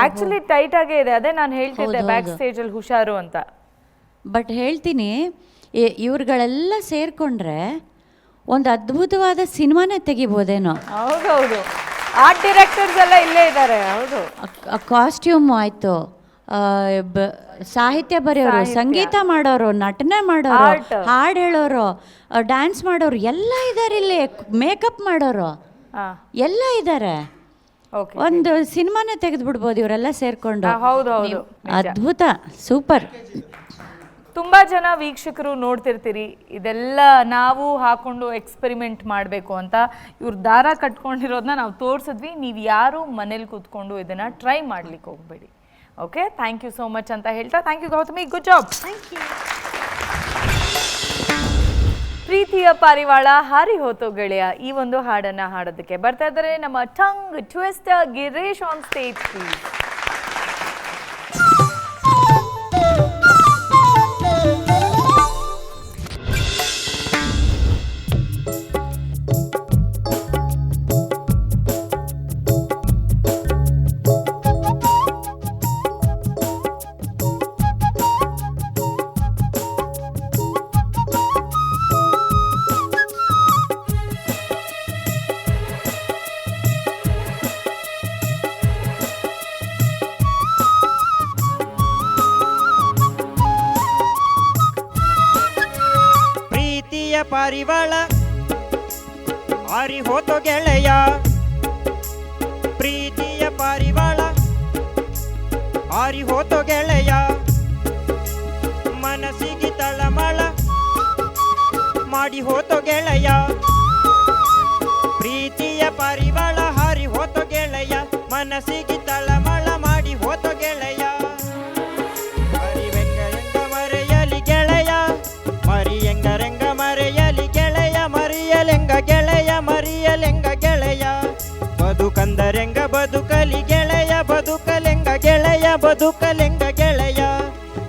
ಆಕ್ಚುಲಿ ಟೈಟ್ ಆಗೇ ಇದೆ. ಅದೇ ನಾನು ಹೇಳ್ತಿದ್ದೆ ಬ್ಯಾಕ್ ಸ್ಟೇಜ್ ಅಲ್ಲಿ ಹುಷಾರು ಅಂತ. ಬಟ್ ಹೇಳ್ತೀನಿ, ಇವ್ರುಗಳೆಲ್ಲ ಸೇರ್ಕೊಂಡ್ರೆ ಒಂದು ಅದ್ಭುತವಾದ ಸಿನಿಮಾನೇ ತೆಗಿಬೋದೇನೋ. ಹೌದೌದು, ಆರ್ಟ್ ಡೈರೆಕ್ಟರ್ಸ್ ಎಲ್ಲ ಇಲ್ಲೇ ಇದ್ದಾರೆ. ಹೌದು, ಕಾಸ್ಟ್ಯೂಮ್ ಆಯ್ತು, ಸಾಹಿತ್ಯ ಬರೆಯೋರು, ಸಂಗೀತ ಮಾಡೋರು, ನಟನೆ ಮಾಡೋರು, ಹಾಡು ಹೇಳೋರು, ಡ್ಯಾನ್ಸ್ ಮಾಡೋರು ಎಲ್ಲ ಇದ್ದಾರೆ ಇಲ್ಲಿ, ಮೇಕಪ್ ಮಾಡೋರು ಎಲ್ಲ ಇದ್ದಾರೆ. ಒಂದು ಸಿನಿಮಾನೇ ತೆಗೆದು ಬಿಡ್ಬೋದು ಇವರೆಲ್ಲ ಸೇರ್ಕೊಂಡು. ಹೌದೌದು, ಅದ್ಭುತ, ಸೂಪರ್. ತುಂಬ ಜನ ವೀಕ್ಷಕರು ನೋಡ್ತಿರ್ತೀರಿ, ಇದೆಲ್ಲ ನಾವು ಹಾಕೊಂಡು ಎಕ್ಸ್ಪೆರಿಮೆಂಟ್ ಮಾಡಬೇಕು ಅಂತ. ಇವ್ರು ದಾರ ಕಟ್ಕೊಂಡಿರೋದನ್ನ ನಾವು ತೋರಿಸಿದ್ವಿ. ನೀವು ಯಾರು ಮನೇಲಿ ಕೂತ್ಕೊಂಡು ಇದನ್ನು ಟ್ರೈ ಮಾಡ್ಲಿಕ್ಕೆ ಹೋಗ್ಬೇಡಿ. Okay, thank you so much ಅಂತ ಹೇಳ್ತಾ, thank you Gautami, good job. ಪ್ರೀತಿಯ ಪಾರಿವಾಳ ಹಾರಿ ಹೋತೋ ಗೆಳೆಯ ಈ ಒಂದು ಹಾಡನ್ನು ಹಾಡೋದಕ್ಕೆ ಬರ್ತಾ ಇದ್ದಾರೆ ನಮ್ಮ tongue twister Girish on stage please. ಪಾರಿವಾಳ ಹಾರಿ ಹೋತೋ ಗೆಳೆಯ, ಪ್ರೀತಿಯ ಪಾರಿವಾಳ ಹಾರಿ ಹೋತೋ ಗೆಳೆಯ, ಮನಸ್ಸಿಗೆ ತಳಮಳ ಮಾಡಿ ಹೋತೋ ಗೆಳೆಯ, ಪ್ರೀತಿಯ ಪಾರಿವಾಳ ಹಾರಿ ಹೋತೋ ಗೆಳೆಯ, ಮನಸ್ಸಿಗೆ ತಳಮಳ ಮಾಡಿ ಹೋತೋ ಗೆಳೆಯ, ಮರಿವೆಂಗರೆಂಗ ಮರೆಯಲಿ ಗೆಳೆಯ, ಮರಿಯಂಗರೆಂಗ ಮರೆಯಲಿ ಗೆಳೆಯ, ಮರಿಯಲೆಂಗ ಗೆಳೆಯ, ಮರಿಯಲೆಂಗ ಗೆಳೆಯ, ಬದುಕಂದರೆಂಗ ಬದುಕಲಿ ಗೆಳೆಯ, ಬದುಕಲೆಂಗ ಗೆಳೆಯ, ಬದುಕಲೆಂಗ ಗೆಳೆಯ,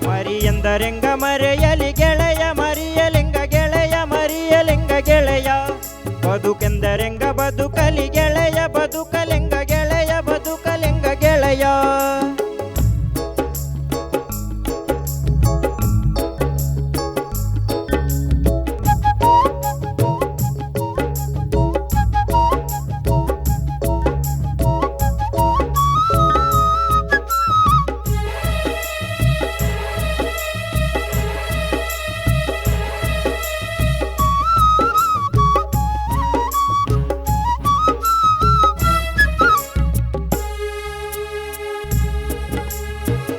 ಮರಿಯಂದರೆಂಗ ಮರೆಯಲಿ ಗೆಳೆಯ, ಮರಿಯಲೆಂಗ ಗೆಳೆಯ, ಮರಿಯಲೆಂಗ ಗೆಳೆಯ, ಬದುಕೆಂದರೆಂಗ ಬದುಕಲಿ ಗೆಳೆಯ, ಬದುಕಲೆಂಗ ಗೆಳೆಯ, ಬದುಕಲೆಂಗ ಗೆಳೆಯ.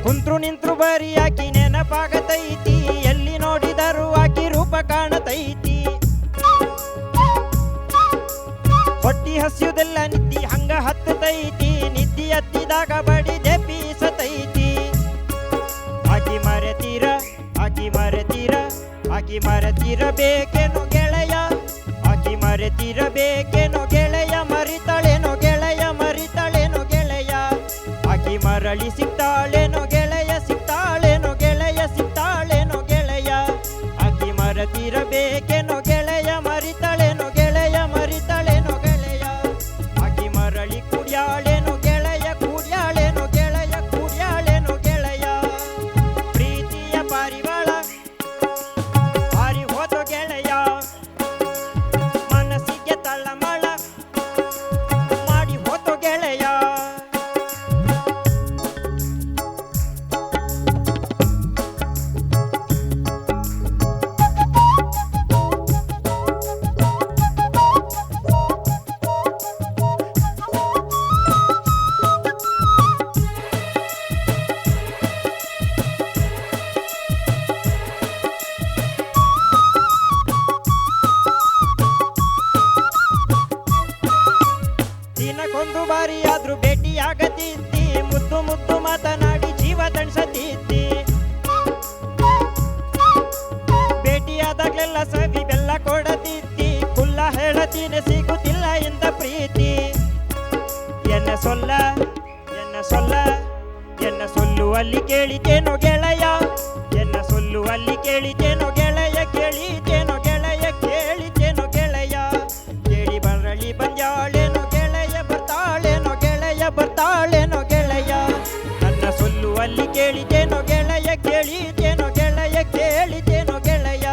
ಕುಂತ್ರು ನಿಂತ್ರು ಬರಿ ಆಕಿ ನೆನಪಾಗತೈತಿ, ಎಲ್ಲಿ ನೋಡಿದರು ಆಕಿ ರೂಪ ಕಾಣತೈತಿ, ಹೊಟ್ಟಿ ಹಸಿಯುದೆಲ್ಲ ನಿದ್ದಿ ಹಂಗ ಹತ್ತತೈತಿ, ನಿದ್ದಿ ಹತ್ತಿದಾಗ ಬಡಿದೆ ಬೀಸತೈತಿ, ಆಕಿ ಮರೆತೀರ ಆಕಿ ಮರೆತೀರ ಆಕಿ ಮರೆತಿರಬೇಕೇನೋ ಗೆಳೆಯ, ಆಕಿ ಮರೆತಿರಬೇಕೇನೋ ಗೆಳೆಯ, ಮರಿತಾಳೇನೋ ಗೆಳೆಯ, ಮರಿತಾಳೇನೋ ಗೆಳೆಯ, ಆಕಿ ಮರಳಿ ಸಿಗ್ತಾಳೇನೋ ಗೆಳೆಯ, ಸಿಗ್ತಾಳೇನೋ ಗೆಳೆಯ, ಸಿಗ್ತಾಳೇನೋ ಗೆಳೆಯ, ಆಕಿ ಮರೆತಿರಬೇಕೇನೋ ಗೆಳೆಯ, ಮರಿತಾಳೇನೋ ಗೆಳೆಯ, ಮರಿತಾಳೇನೋ ಗೆಳೆಯ, ಆಕಿ ಮರಳಿ ಕುಡಿಯಾಳೇನೋ ಗೆಳೆಯ, ಕುಡಿಯಾಳೇನೋ ಗೆಳೆಯ, ಕುಡಿಯಾಳೇನೋ ಗೆಳೆಯ, ಪ್ರೀತಿಯ ಪಾರಿವಾಳ ಹಾರಿ ಹೋತೋ ಗೆಳೆಯ, ಮನಸ್ಸಿಗೆ ತಳ್ಳಮಳ ಮಾಡಿ ಹೋತೋ ಗೆಳೆಯ. ಸೊಲ್ಲ ಎನ್ನ ಸೊಲ್ಲುವಲ್ಲಿ ಕೇಳಿತೇನೋ ಗೆಳೆಯ, ಎನ್ನ ಸೊಲ್ಲುವಲ್ಲಿ ಕೇಳಿತೇನೋ ಗೆಳೆಯ, ಕೇಳಿತೇನೋ ಗೆಳೆಯ, ಕೇಳಿತೇನೋ ಗೆಳೆಯ. ಕೇಳಿ ಬರಳಿ ಬಂದ್ಯಾಳೇನೋ ಗೆಳೆಯ, ಬರ್ತಾಳೇನೋ ಗೆಳೆಯ, ಬರ್ತಾಳೇನೋ ಗೆಳೆಯ. ನನ್ನ ಸೊಲ್ಲುವಲ್ಲಿ ಕೇಳಿತೇನೋ ಗೆಳೆಯ, ಕೇಳಿತೇನೋ ಗೆಳೆಯ, ಕೇಳಿತೇನೋ ಗೆಳೆಯ.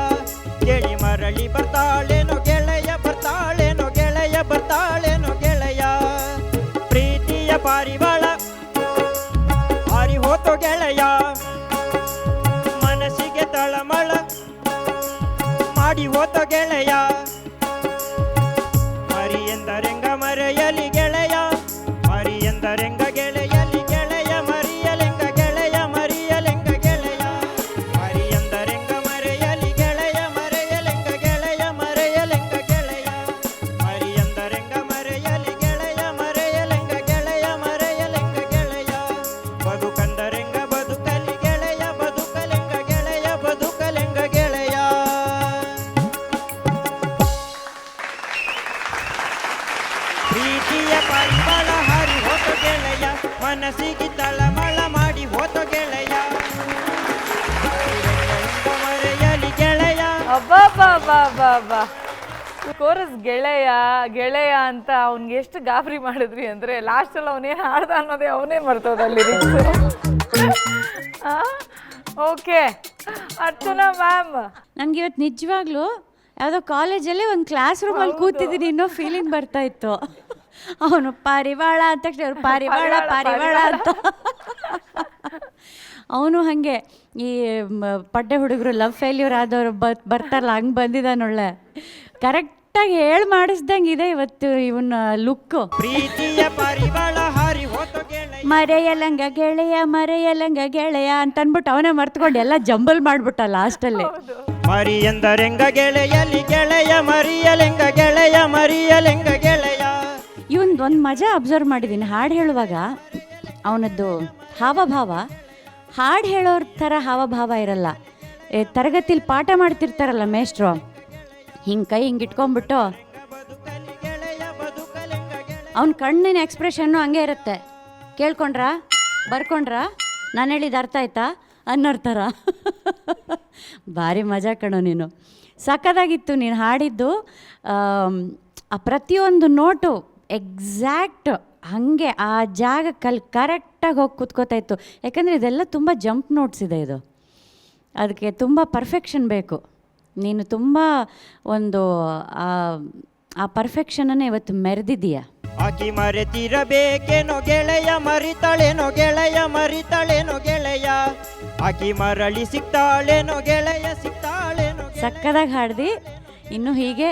ಕೇಳಿ ಮರಳಿ ಬರ್ತಾಳೇನೋ ಗೆಳೆಯ, ಬರ್ತಾಳೇನೋ ಗೆಳೆಯ, ಬರ್ತಾಳೇನೋ ಗೆಳೆಯ. ಪ್ರೀತಿಯ ಪಾರಿವಾಳ ಹಾರಿ ಹೋತೋ ಗೆಳೆಯ, ಮನಸ್ಸಿಗೆ ತಳಮಳ ಮಾಡಿ ಹೋತೋ ಗೆಳೆಯ. ಮರಿ ಎಂದರೆಂಗ ಮರೆಯಲಿ ಗೆಳೆಯ, ಮರಿ ಎಂದರೆಂಗ ಗೆಳೆಯಲಿ ಗೆಳೆಯ, ಮರಿಯಲೆಂಗ ಗೆಳೆಯ, ಮರಿಯಲೆಂಗ ಗೆಳೆಯ. ಮರಿ ಎಂದರೆಂಗ ಮರೆಯಲಿ ಗೆಳೆಯ, ಮರೆಯಲೆಂಗ ಗೆಳೆಯ, ಮರೆಯಲೆಂಗ ಗೆಳೆಯ. ಮರಿ ಎಂದರೆಂಗ ಮರೆಯಲಿ ಗೆಳೆಯ, ಮರೆಯಲೆಂಗ ಗೆಳೆಯ, ಮರೆಯಲೆಂಗ ಗೆಳೆಯ. ಬದುಕಂದರೆಂಗ ಬದುಕಲಿ ಗೆಳೆಯ, ಬದುಕಲೆಂಗ ಗೆಳೆಯ, ಬದುಕಲೆಂಗ ಗೆಳೆಯ. ಪ್ರೀತಿಯ ಪರಿಮಳ ಹಾರಿ ಹೋತ ಗೆಳೆಯ, ಮನಸ್ಸಿಗೆ ತಳಮಳ ಮಾಡಿ ಹೋತ ಗೆಳೆಯ. ಮರೆಯಲಿ ಗೆಳೆಯ. ಅಬ್ಬಾ ಕೋರಸ್ ಗೆಳೆಯ ಗೆಳೆಯ ಅಂತ ಅವ್ನಿಗೆ ಎಷ್ಟು ಗಾಬರಿ ಮಾಡಿದ್ರಿ ಅಂದರೆ ಲಾಸ್ಟಲ್ಲಿ ಅವನೇನು ಹಾಡ್ದ ಅನ್ನೋದೇ ಅವನೇ ಮರ್ತೋದಲ್ಲಿ. Okay, Archana ma'am. ನನಗೆ ಇವತ್ತು ನಿಜವಾಗ್ಲೂ ಯಾವುದೋ ಕಾಲೇಜಲ್ಲಿ ಒಂದು ಕ್ಲಾಸ್ ರೂಮಲ್ಲಿ ಕೂತಿದ್ದೀನಿ ಅನ್ನೋ ಫೀಲಿಂಗ್ ಬರ್ತಾ ಇತ್ತು. ಅವನು ಪಾರಿವಾಳ ಅಂತ ತಕ್ಷಣ ಅವ್ರು ಪಾರಿವಾಳ ಪಾರಿವಾಳ ಅಂತ. ಅವನು ಹಾಗೆ ಈ ಪಡ್ಡೆ ಹುಡುಗರು ಲವ್ ಫೇಲ್ಯೂರ್ ಆದವರು ಬರ್ತಾರಲ್ಲ ಹಂಗೆ ಬಂದಿದ್ದಾನೊಳ್ಳೆ. ಕರೆಕ್ಟಾಗಿ ಹೇಳಿ ಮಾಡಿಸ್ದಂಗೆ ಇದೆ ಇವತ್ತು ಇವನ ಲುಕ್ಕು. ಪ್ರೀತಿಯ ಪರಿಮಳ ಹಾರಿ ಹೋತ ಗೆಳೆಯ, ಮರೆಯಲಂಗ ಗೆಳೆಯ ಮರೆಯಲಂಗ ಗೆಳೆಯ ಅಂತ ಅಂದ್ಬಿಟ್ಟು ಅವನೇ ಮರ್ತ್ಕೊಂಡು ಎಲ್ಲ ಜಂಬಲ್ ಮಾಡ್ಬಿಟ್ಟ ಲಾಸ್ಟಲ್ಲಿ. ಮರಿ ಎಂದರೆಂಗ ಗೆಳೆಯಲಿ ಗೆಳೆಯ, ಮರಿಯಲೆಂಗ ಗೆಳೆಯ, ಮರಿಯಲೆಂಗ ಗೆಳೆಯ. ಒಂದು ಮಜಾ ಅಬ್ಸರ್ವ್ ಮಾಡಿದ್ದೀನಿ. ಹಾಡು ಹೇಳುವಾಗ ಅವನದ್ದು ಹಾವಭಾವ ಹಾಡು ಹೇಳೋರ ಥರ ಹಾವಭಾವ ಇರಲ್ಲ. ತರಗತಿಲಿ ಪಾಠ ಮಾಡ್ತಿರ್ತಾರಲ್ಲ ಮೇಷ್ಟ್ರು, ಹಿಂಗೆ ಕೈ ಹಿಂಗೆ ಇಟ್ಕೊಂಡ್ಬಿಟ್ಟು ಅವನ ಕಣ್ಣಿನ ಎಕ್ಸ್ಪ್ರೆಷನ್ನು ಹಂಗೆ ಇರುತ್ತೆ. ಕೇಳ್ಕೊಂಡ್ರಾ, ಬರ್ಕೊಂಡ್ರಾ, ನಾನು ಹೇಳಿದ ಅರ್ಥ ಆಯ್ತಾ ಅನ್ನೋರ್ ಥರ. ಭಾರಿ ಮಜಾ ಕಣೋ ನೀನು. ಸಖತ್ತಾಗಿತ್ತು ನೀನು ಹಾಡಿದ್ದು. ಆ ಪ್ರತಿಯೊಂದು ನೋಟು ಎಕ್ಸಾಕ್ಟ್ ಹಾಗೆ ಆ ಜಾಗಕ್ಕಲ್ಲಿ ಕರೆಕ್ಟಾಗಿ ಹೋಗಿ ಕೂತ್ಕೋತಾ ಇತ್ತು. ಯಾಕಂದರೆ ಇದೆಲ್ಲ ತುಂಬ ಜಂಪ್ ನೋಟ್ಸ್ ಇದೆ ಇದು, ಅದಕ್ಕೆ ತುಂಬ ಪರ್ಫೆಕ್ಷನ್ ಬೇಕು. ನೀನು ತುಂಬ ಒಂದು ಆ ಪರ್ಫೆಕ್ಷನನ್ನೇ ಇವತ್ತು ಮೆರೆದಿದ್ದೀಯ. ಆಕಿ ಮರೆತಿರಬೇಕೇನೋ ಗೆಳೆಯ, ಮರಿತಾಳೇನೋ ಗೆಳೆಯ, ಮರಿತಾಳೇನೋ ಗೆಳೆಯ. ಆಕಿ ಮರಳಿ ಸಿಗ್ತಾಳೇನೋ ಗೆಳೆಯ, ಸಿಗ್ತಾಳೇನೋ. ಸಕ್ಕದಾಗಿ ಹಾಡ್ದು. ಇನ್ನು ಹೀಗೆ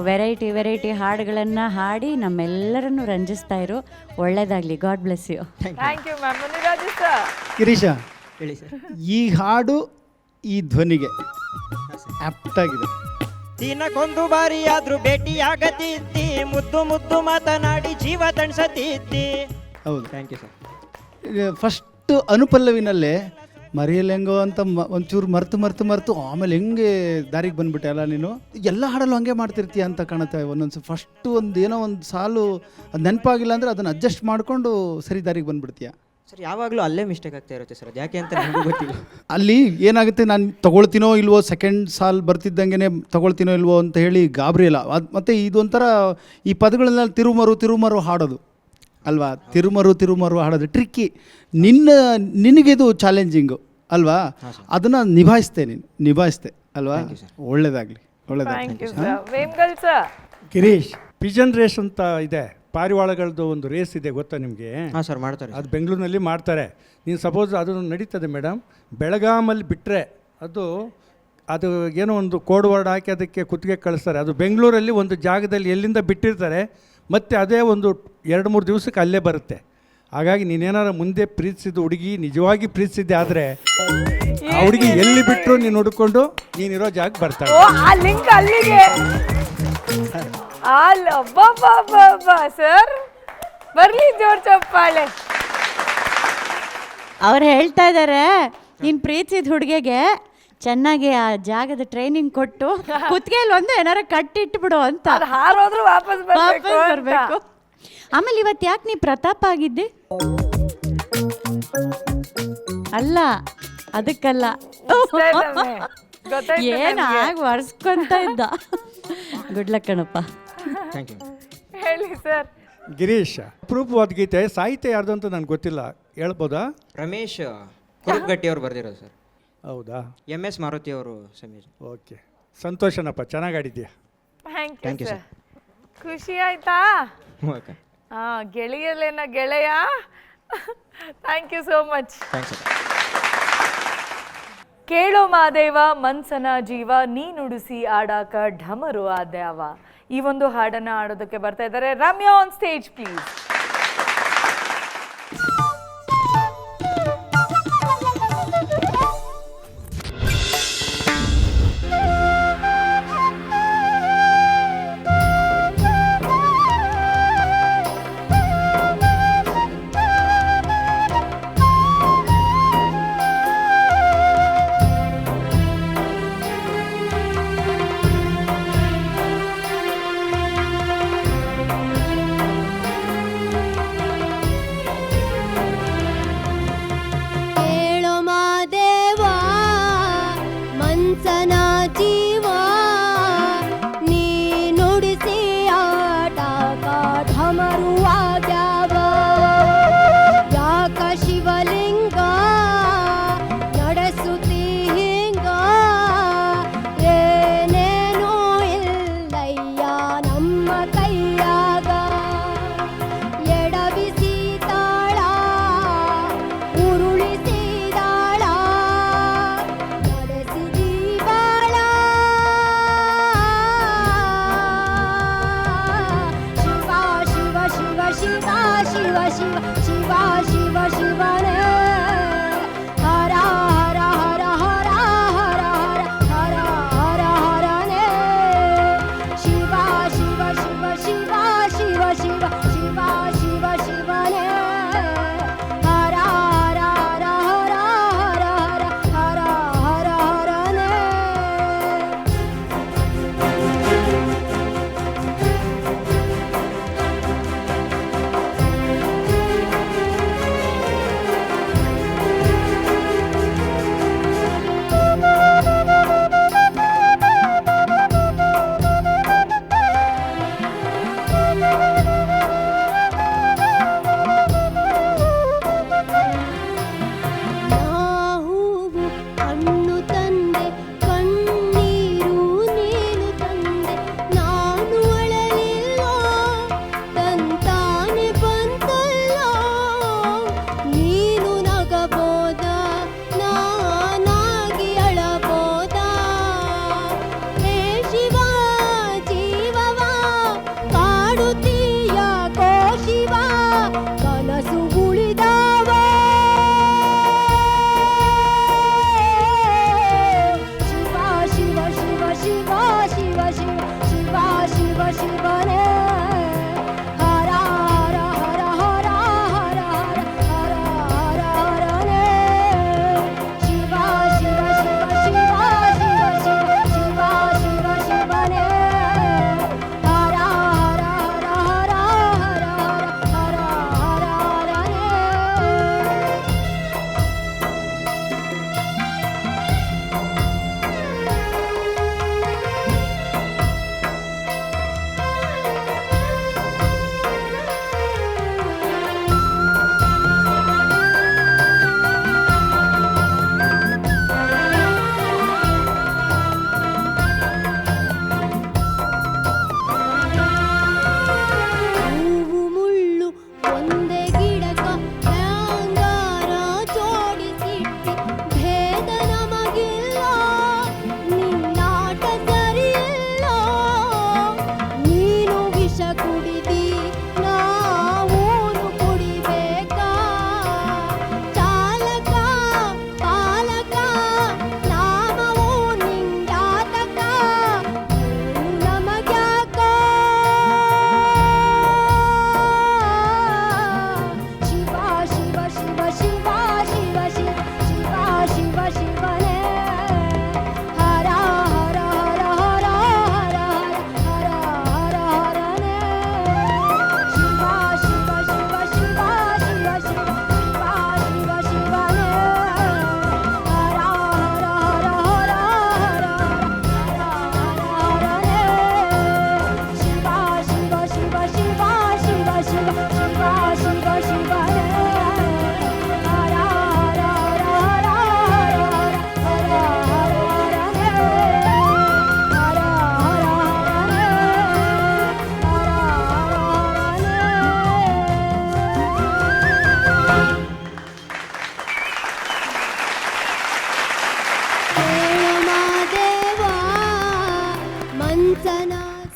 ವೆರೈಟಿ ಹಾಡುಗಳನ್ನು ಹಾಡಿ ನಮ್ಮೆಲ್ಲರನ್ನು ರಂಜಿಸ್ತಾ ಇರು. ಒಳ್ಳೇದಾಗಲಿ. God bless you. Thank you ma'am. Muniraju sir. Girisha, ಹೇಳಿ ಸರ್. ಈ ಹಾಡು ಈ ಧ್ವನಿಗೆ ಆಪ್ಟಾಗಿದೆ. ದಿನಕ್ಕೊಂದು ಬಾರಿ ಆದ್ರೂ ಭೇಟಿಯಾಗತಿದ್ದಿ, ಮುದ್ದು ಮುದ್ದು ಮಾತನಾಡಿ ಜೀವ ತಣಿಸತಿದ್ದಿ. ಹೌದು, ಥ್ಯಾಂಕ್ ಯು ಸರ್. ಫಸ್ಟ್ ಅನುಪಲ್ಲವಿನಲ್ಲೇ ಮರೆಯಲೆಂಗೋ ಅಂತ ಒಂಚೂರು ಮರ್ತು ಆಮೇಲೆ ಹೆಂಗೆ ದಾರಿಗೆ ಬಂದ್ಬಿಟ್ಟೆ ಅಲ್ಲ ನೀನು. ಎಲ್ಲ ಹಾಡಲ್ಲೂ ಹಂಗೆ ಮಾಡ್ತಿರ್ತೀಯ ಅಂತ ಕಾಣುತ್ತೆ. ಒಂದೊಂದು ಫಸ್ಟು ಏನೋ ಒಂದು ಸಾಲು ಅದು ನೆನಪಾಗಿಲ್ಲ ಅಂದರೆ ಅದನ್ನು ಅಡ್ಜಸ್ಟ್ ಮಾಡಿಕೊಂಡು ಸರಿ ದಾರಿಗೆ ಬಂದ್ಬಿಡ್ತೀಯ. ಸರ್ ಯಾವಾಗಲೂ ಅಲ್ಲೇ ಮಿಸ್ಟೇಕ್ ಆಗ್ತಾ ಇರುತ್ತೆ ಸರ್, ಅದು ಯಾಕೆ ಅಂತ ನನಗೂ ಗೊತ್ತಿಲ್ಲ. ಅಲ್ಲಿ ಏನಾಗುತ್ತೆ, ನಾನು ತೊಗೊಳ್ತೀನೋ ಇಲ್ವೋ, ಸೆಕೆಂಡ್ ಸಾಲ್ ಬರ್ತಿದ್ದಂಗೆ ತೊಗೊಳ್ತೀನೋ ಇಲ್ವೋ ಅಂತ ಹೇಳಿ ಗಾಬರಿ ಇಲ್ಲ. ಅದು ಮತ್ತು ಇದೊಂಥರ ಈ ಪದಗಳನ್ನೆಲ್ಲ ತಿರುಮರು ಹಾಡೋದು ಅಲ್ವಾ, ತಿರುಮರು ಹಾಡೋದು ಟ್ರಿಕ್ಕಿ. ನಿನಗಿದು ಚಾಲೆಂಜಿಂಗು ಅಲ್ವಾ, ಅದನ್ನು ನಿಭಾಯಿಸ್ತೆ ಅಲ್ವಾ. ಒಳ್ಳೇದಾಗಲಿ. ಗಿರೀಶ್, ಪಿಜನ್ ರೇಸ್ ಅಂತ ಇದೆ, ಪಾರಿವಾಳಗಳದ್ದು ಒಂದು ರೇಸ್ ಇದೆ, ಗೊತ್ತಾ ನಿಮಗೆ? ಹಾಂ ಸರ್, ಮಾಡ್ತಾರೆ. ಅದು ಬೆಂಗಳೂರಿನಲ್ಲಿ ಮಾಡ್ತಾರೆ. ನೀವು ಸಪೋಸ್ ಅದು ನಡೀತದೆ ಮೇಡಮ್, ಬೆಳಗಾಮಲ್ಲಿ ಬಿಟ್ಟರೆ ಅದು ಏನೋ ಒಂದು ಕೋಡ್ ವರ್ಡ್ ಹಾಕಿ ಅದಕ್ಕೆ ಕುತ್ತಿಗೆ ಕಳಿಸ್ತಾರೆ. ಅದು ಬೆಂಗಳೂರಲ್ಲಿ ಒಂದು ಜಾಗದಲ್ಲಿ ಎಲ್ಲಿಂದ ಬಿಟ್ಟಿರ್ತಾರೆ, ಮತ್ತು ಅದೇ ಒಂದು 2-3 ದಿವಸಕ್ಕೆ ಅಲ್ಲೇ ಬರುತ್ತೆ. ಹಾಗಾಗಿ ನೀನೇನಾರ ಮುಂದೆ ಪ್ರೀತಿಸಿದ ಹುಡುಗಿ ನಿಜವಾಗಿ ಪ್ರೀತಿಸಿದ್ದೆ ಆದರೆ ಆ ಹುಡುಗಿ ಎಲ್ಲಿ ಬಿಟ್ಟರು ನೀನು ಹುಡ್ಕೊಂಡು ನೀನಿರೋ ಜಾಗ ಬರ್ತಾಳೆ. ಆ ಲಿಂಕ್ ಅಲ್ಲಿಗೆ. ಸರ್ ಬರ್ಲಿ, ಜೋರ್ ಚಪ್ಪಾಳೆ. ಅವ್ರು ಹೇಳ್ತಾ ಇದ್ದಾರೆ, ನೀನು ಪ್ರೀತಿಸಿದ ಹುಡುಗಿಗೆ ಚೆನ್ನಾಗಿ ಆ ಜಾಗದ ಟ್ರೈನಿಂಗ್ ಕೊಟ್ಟು ಕುತ್ತಿಗೆಯಲ್ಲಿ ಒಂದು ಏನಾರ ಕಟ್ಟಿಟ್ಬಿಡು ಅಂತ. ಹಾರೋದ್ರು ವಾಪಸ್ ಬರಬೇಕು. ಆಮೇಲೆ ಇವತ್ತು ಯಾಕೆ ನೀ ಪ್ರತಾಪ ಆಗಿದ್ದೆ? ಅಲ್ಲ, ಅದಕ್ಕಲ್ಲ. ಏನಾಗ ಒರ್ಸ್ಕೊಂತ ಇದ್ದ. ಗುಡ್ ಲಕ್ ಕಣಪ್ಪ. Thank you. ಹೇಳಿ ಸರ್. ಗಿರೀಶ್, ಅಪರೂಪವಾದ ಗೀತೆ, ಸಾಹಿತ್ಯ ಯಾರ್ದು ಅಂತ ನನಗೆ ಗೊತ್ತಿಲ್ಲ, ಹೇಳ್ಬೋದಾ? ರಮೇಶ್ ಕುರುಪ್ಗಟ್ಟಿ ಅವರು ಬರ್ದಿರೋದು ಸರ್. ಹೌದಾ? MS ಮಾರುತಿ ಅವರು ಸಂಯೋಜನೆ. ಓಕೆ, ಸಂತೋಷನಪ್ಪ, ಚೆನ್ನಾಗಿ ಆಡಿದ್ಯಾ. Thank you sir. ಖುಷಿ ಆಯ್ತಾ? ಓಕೆ, ಗೆಳೆಯಲೇನ ಗೆಳೆಯ. Thank you so much. Thanks sir. ಕೇಳೋ ಮಾದೇವ ಮನ್ಸನ ಜೀವ ನೀ ನುಡಿಸಿ ಆಡಾಕ ಢಮರು ಆದ್ಯಾವ. ಈ ಒಂದು ಹಾಡನ್ನ ಆಡೋದಕ್ಕೆ ಬರ್ತಾ ಇದ್ದಾರೆ Ramya on stage please.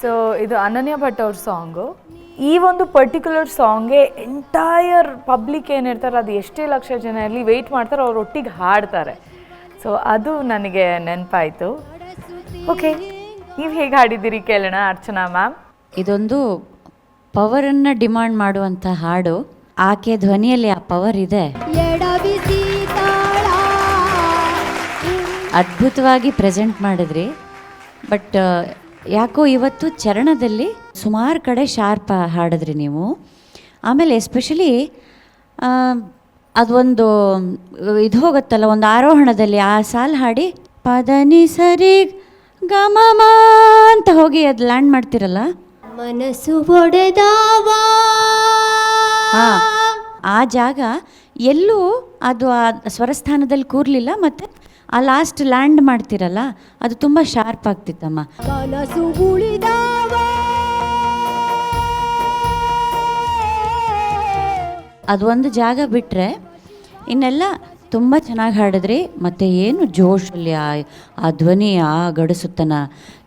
So ಇದು ಅನನ್ಯ ಭಟ್ ಅವ್ರ ಸಾಂಗು. ಈ ಒಂದು ಪರ್ಟಿಕ್ಯುಲರ್ ಸಾಂಗ್ಗೆ ಎಂಟೈರ್ ಪಬ್ಲಿಕ್ ಏನಿರ್ತಾರೆ, ಅದು ಎಷ್ಟೇ ಲಕ್ಷ ಜನ ಇರಲಿ ವೆಯ್ಟ್ ಮಾಡ್ತಾರೆ, ಅವ್ರು ಒಟ್ಟಿಗೆ ಹಾಡ್ತಾರೆ. ಸೊ ಅದು ನನಗೆ ನೆನಪಾಯಿತು. ಓಕೆ, ನೀವು ಹೇಗೆ ಹಾಡಿದ್ದೀರಿ ಕೇಳೋಣ ಅರ್ಚನಾ ಮ್ಯಾಮ್. ಇದೊಂದು ಪವರನ್ನು ಡಿಮಾಂಡ್ ಮಾಡುವಂಥ ಹಾಡು. ಆಕೆ ಧ್ವನಿಯಲ್ಲಿ ಆ ಪವರ್ ಇದೆ. ಅದ್ಭುತವಾಗಿ ಪ್ರೆಸೆಂಟ್ ಮಾಡಿದ್ರಿ. ಬಟ್ ಯಾಕೋ ಇವತ್ತು ಚರಣದಲ್ಲಿ ಸುಮಾರು ಕಡೆ ಶಾರ್ಪ್ ಹಾಡಿದ್ರಿ ನೀವು. ಆಮೇಲೆ ಎಸ್ಪೆಷಲಿ ಅದೊಂದು ಇದು ಹೋಗುತ್ತಲ್ಲ, ಒಂದು ಆರೋಹಣದಲ್ಲಿ ಆ ಸಾಲು ಹಾಡಿ ಪದನಿ ಸರಿ ಗಮಮ ಅಂತ ಹೋಗಿ ಅದು ಲ್ಯಾಂಡ್ ಮಾಡ್ತಿರಲ್ಲ, ಮನಸ್ಸು ಒಡೆದಾವ. ಹಾಂ, ಆ ಜಾಗ ಎಲ್ಲೂ ಅದು ಆ ಸ್ವರಸ್ಥಾನದಲ್ಲಿ ಕೂರಲಿಲ್ಲ. ಮತ್ತು ಆ ಲಾಸ್ಟ್ ಲ್ಯಾಂಡ್ ಮಾಡ್ತಿರಲ್ಲ, ಅದು ತುಂಬ ಶಾರ್ಪ್ ಆಗ್ತಿತ್ತಮ್ಮ. ಕನಸು ಉಳಿದಾವ. ಅದು ಒಂದು ಜಾಗ ಬಿಟ್ಟರೆ ಇನ್ನೆಲ್ಲ ತುಂಬ ಚೆನ್ನಾಗಿ ಹಾಡಿದ್ರಿ. ಮತ್ತು ಏನು ಜೋಶಲ್ಲಿ ಆ ಧ್ವನಿ, ಆ ಗಡುಸುತನ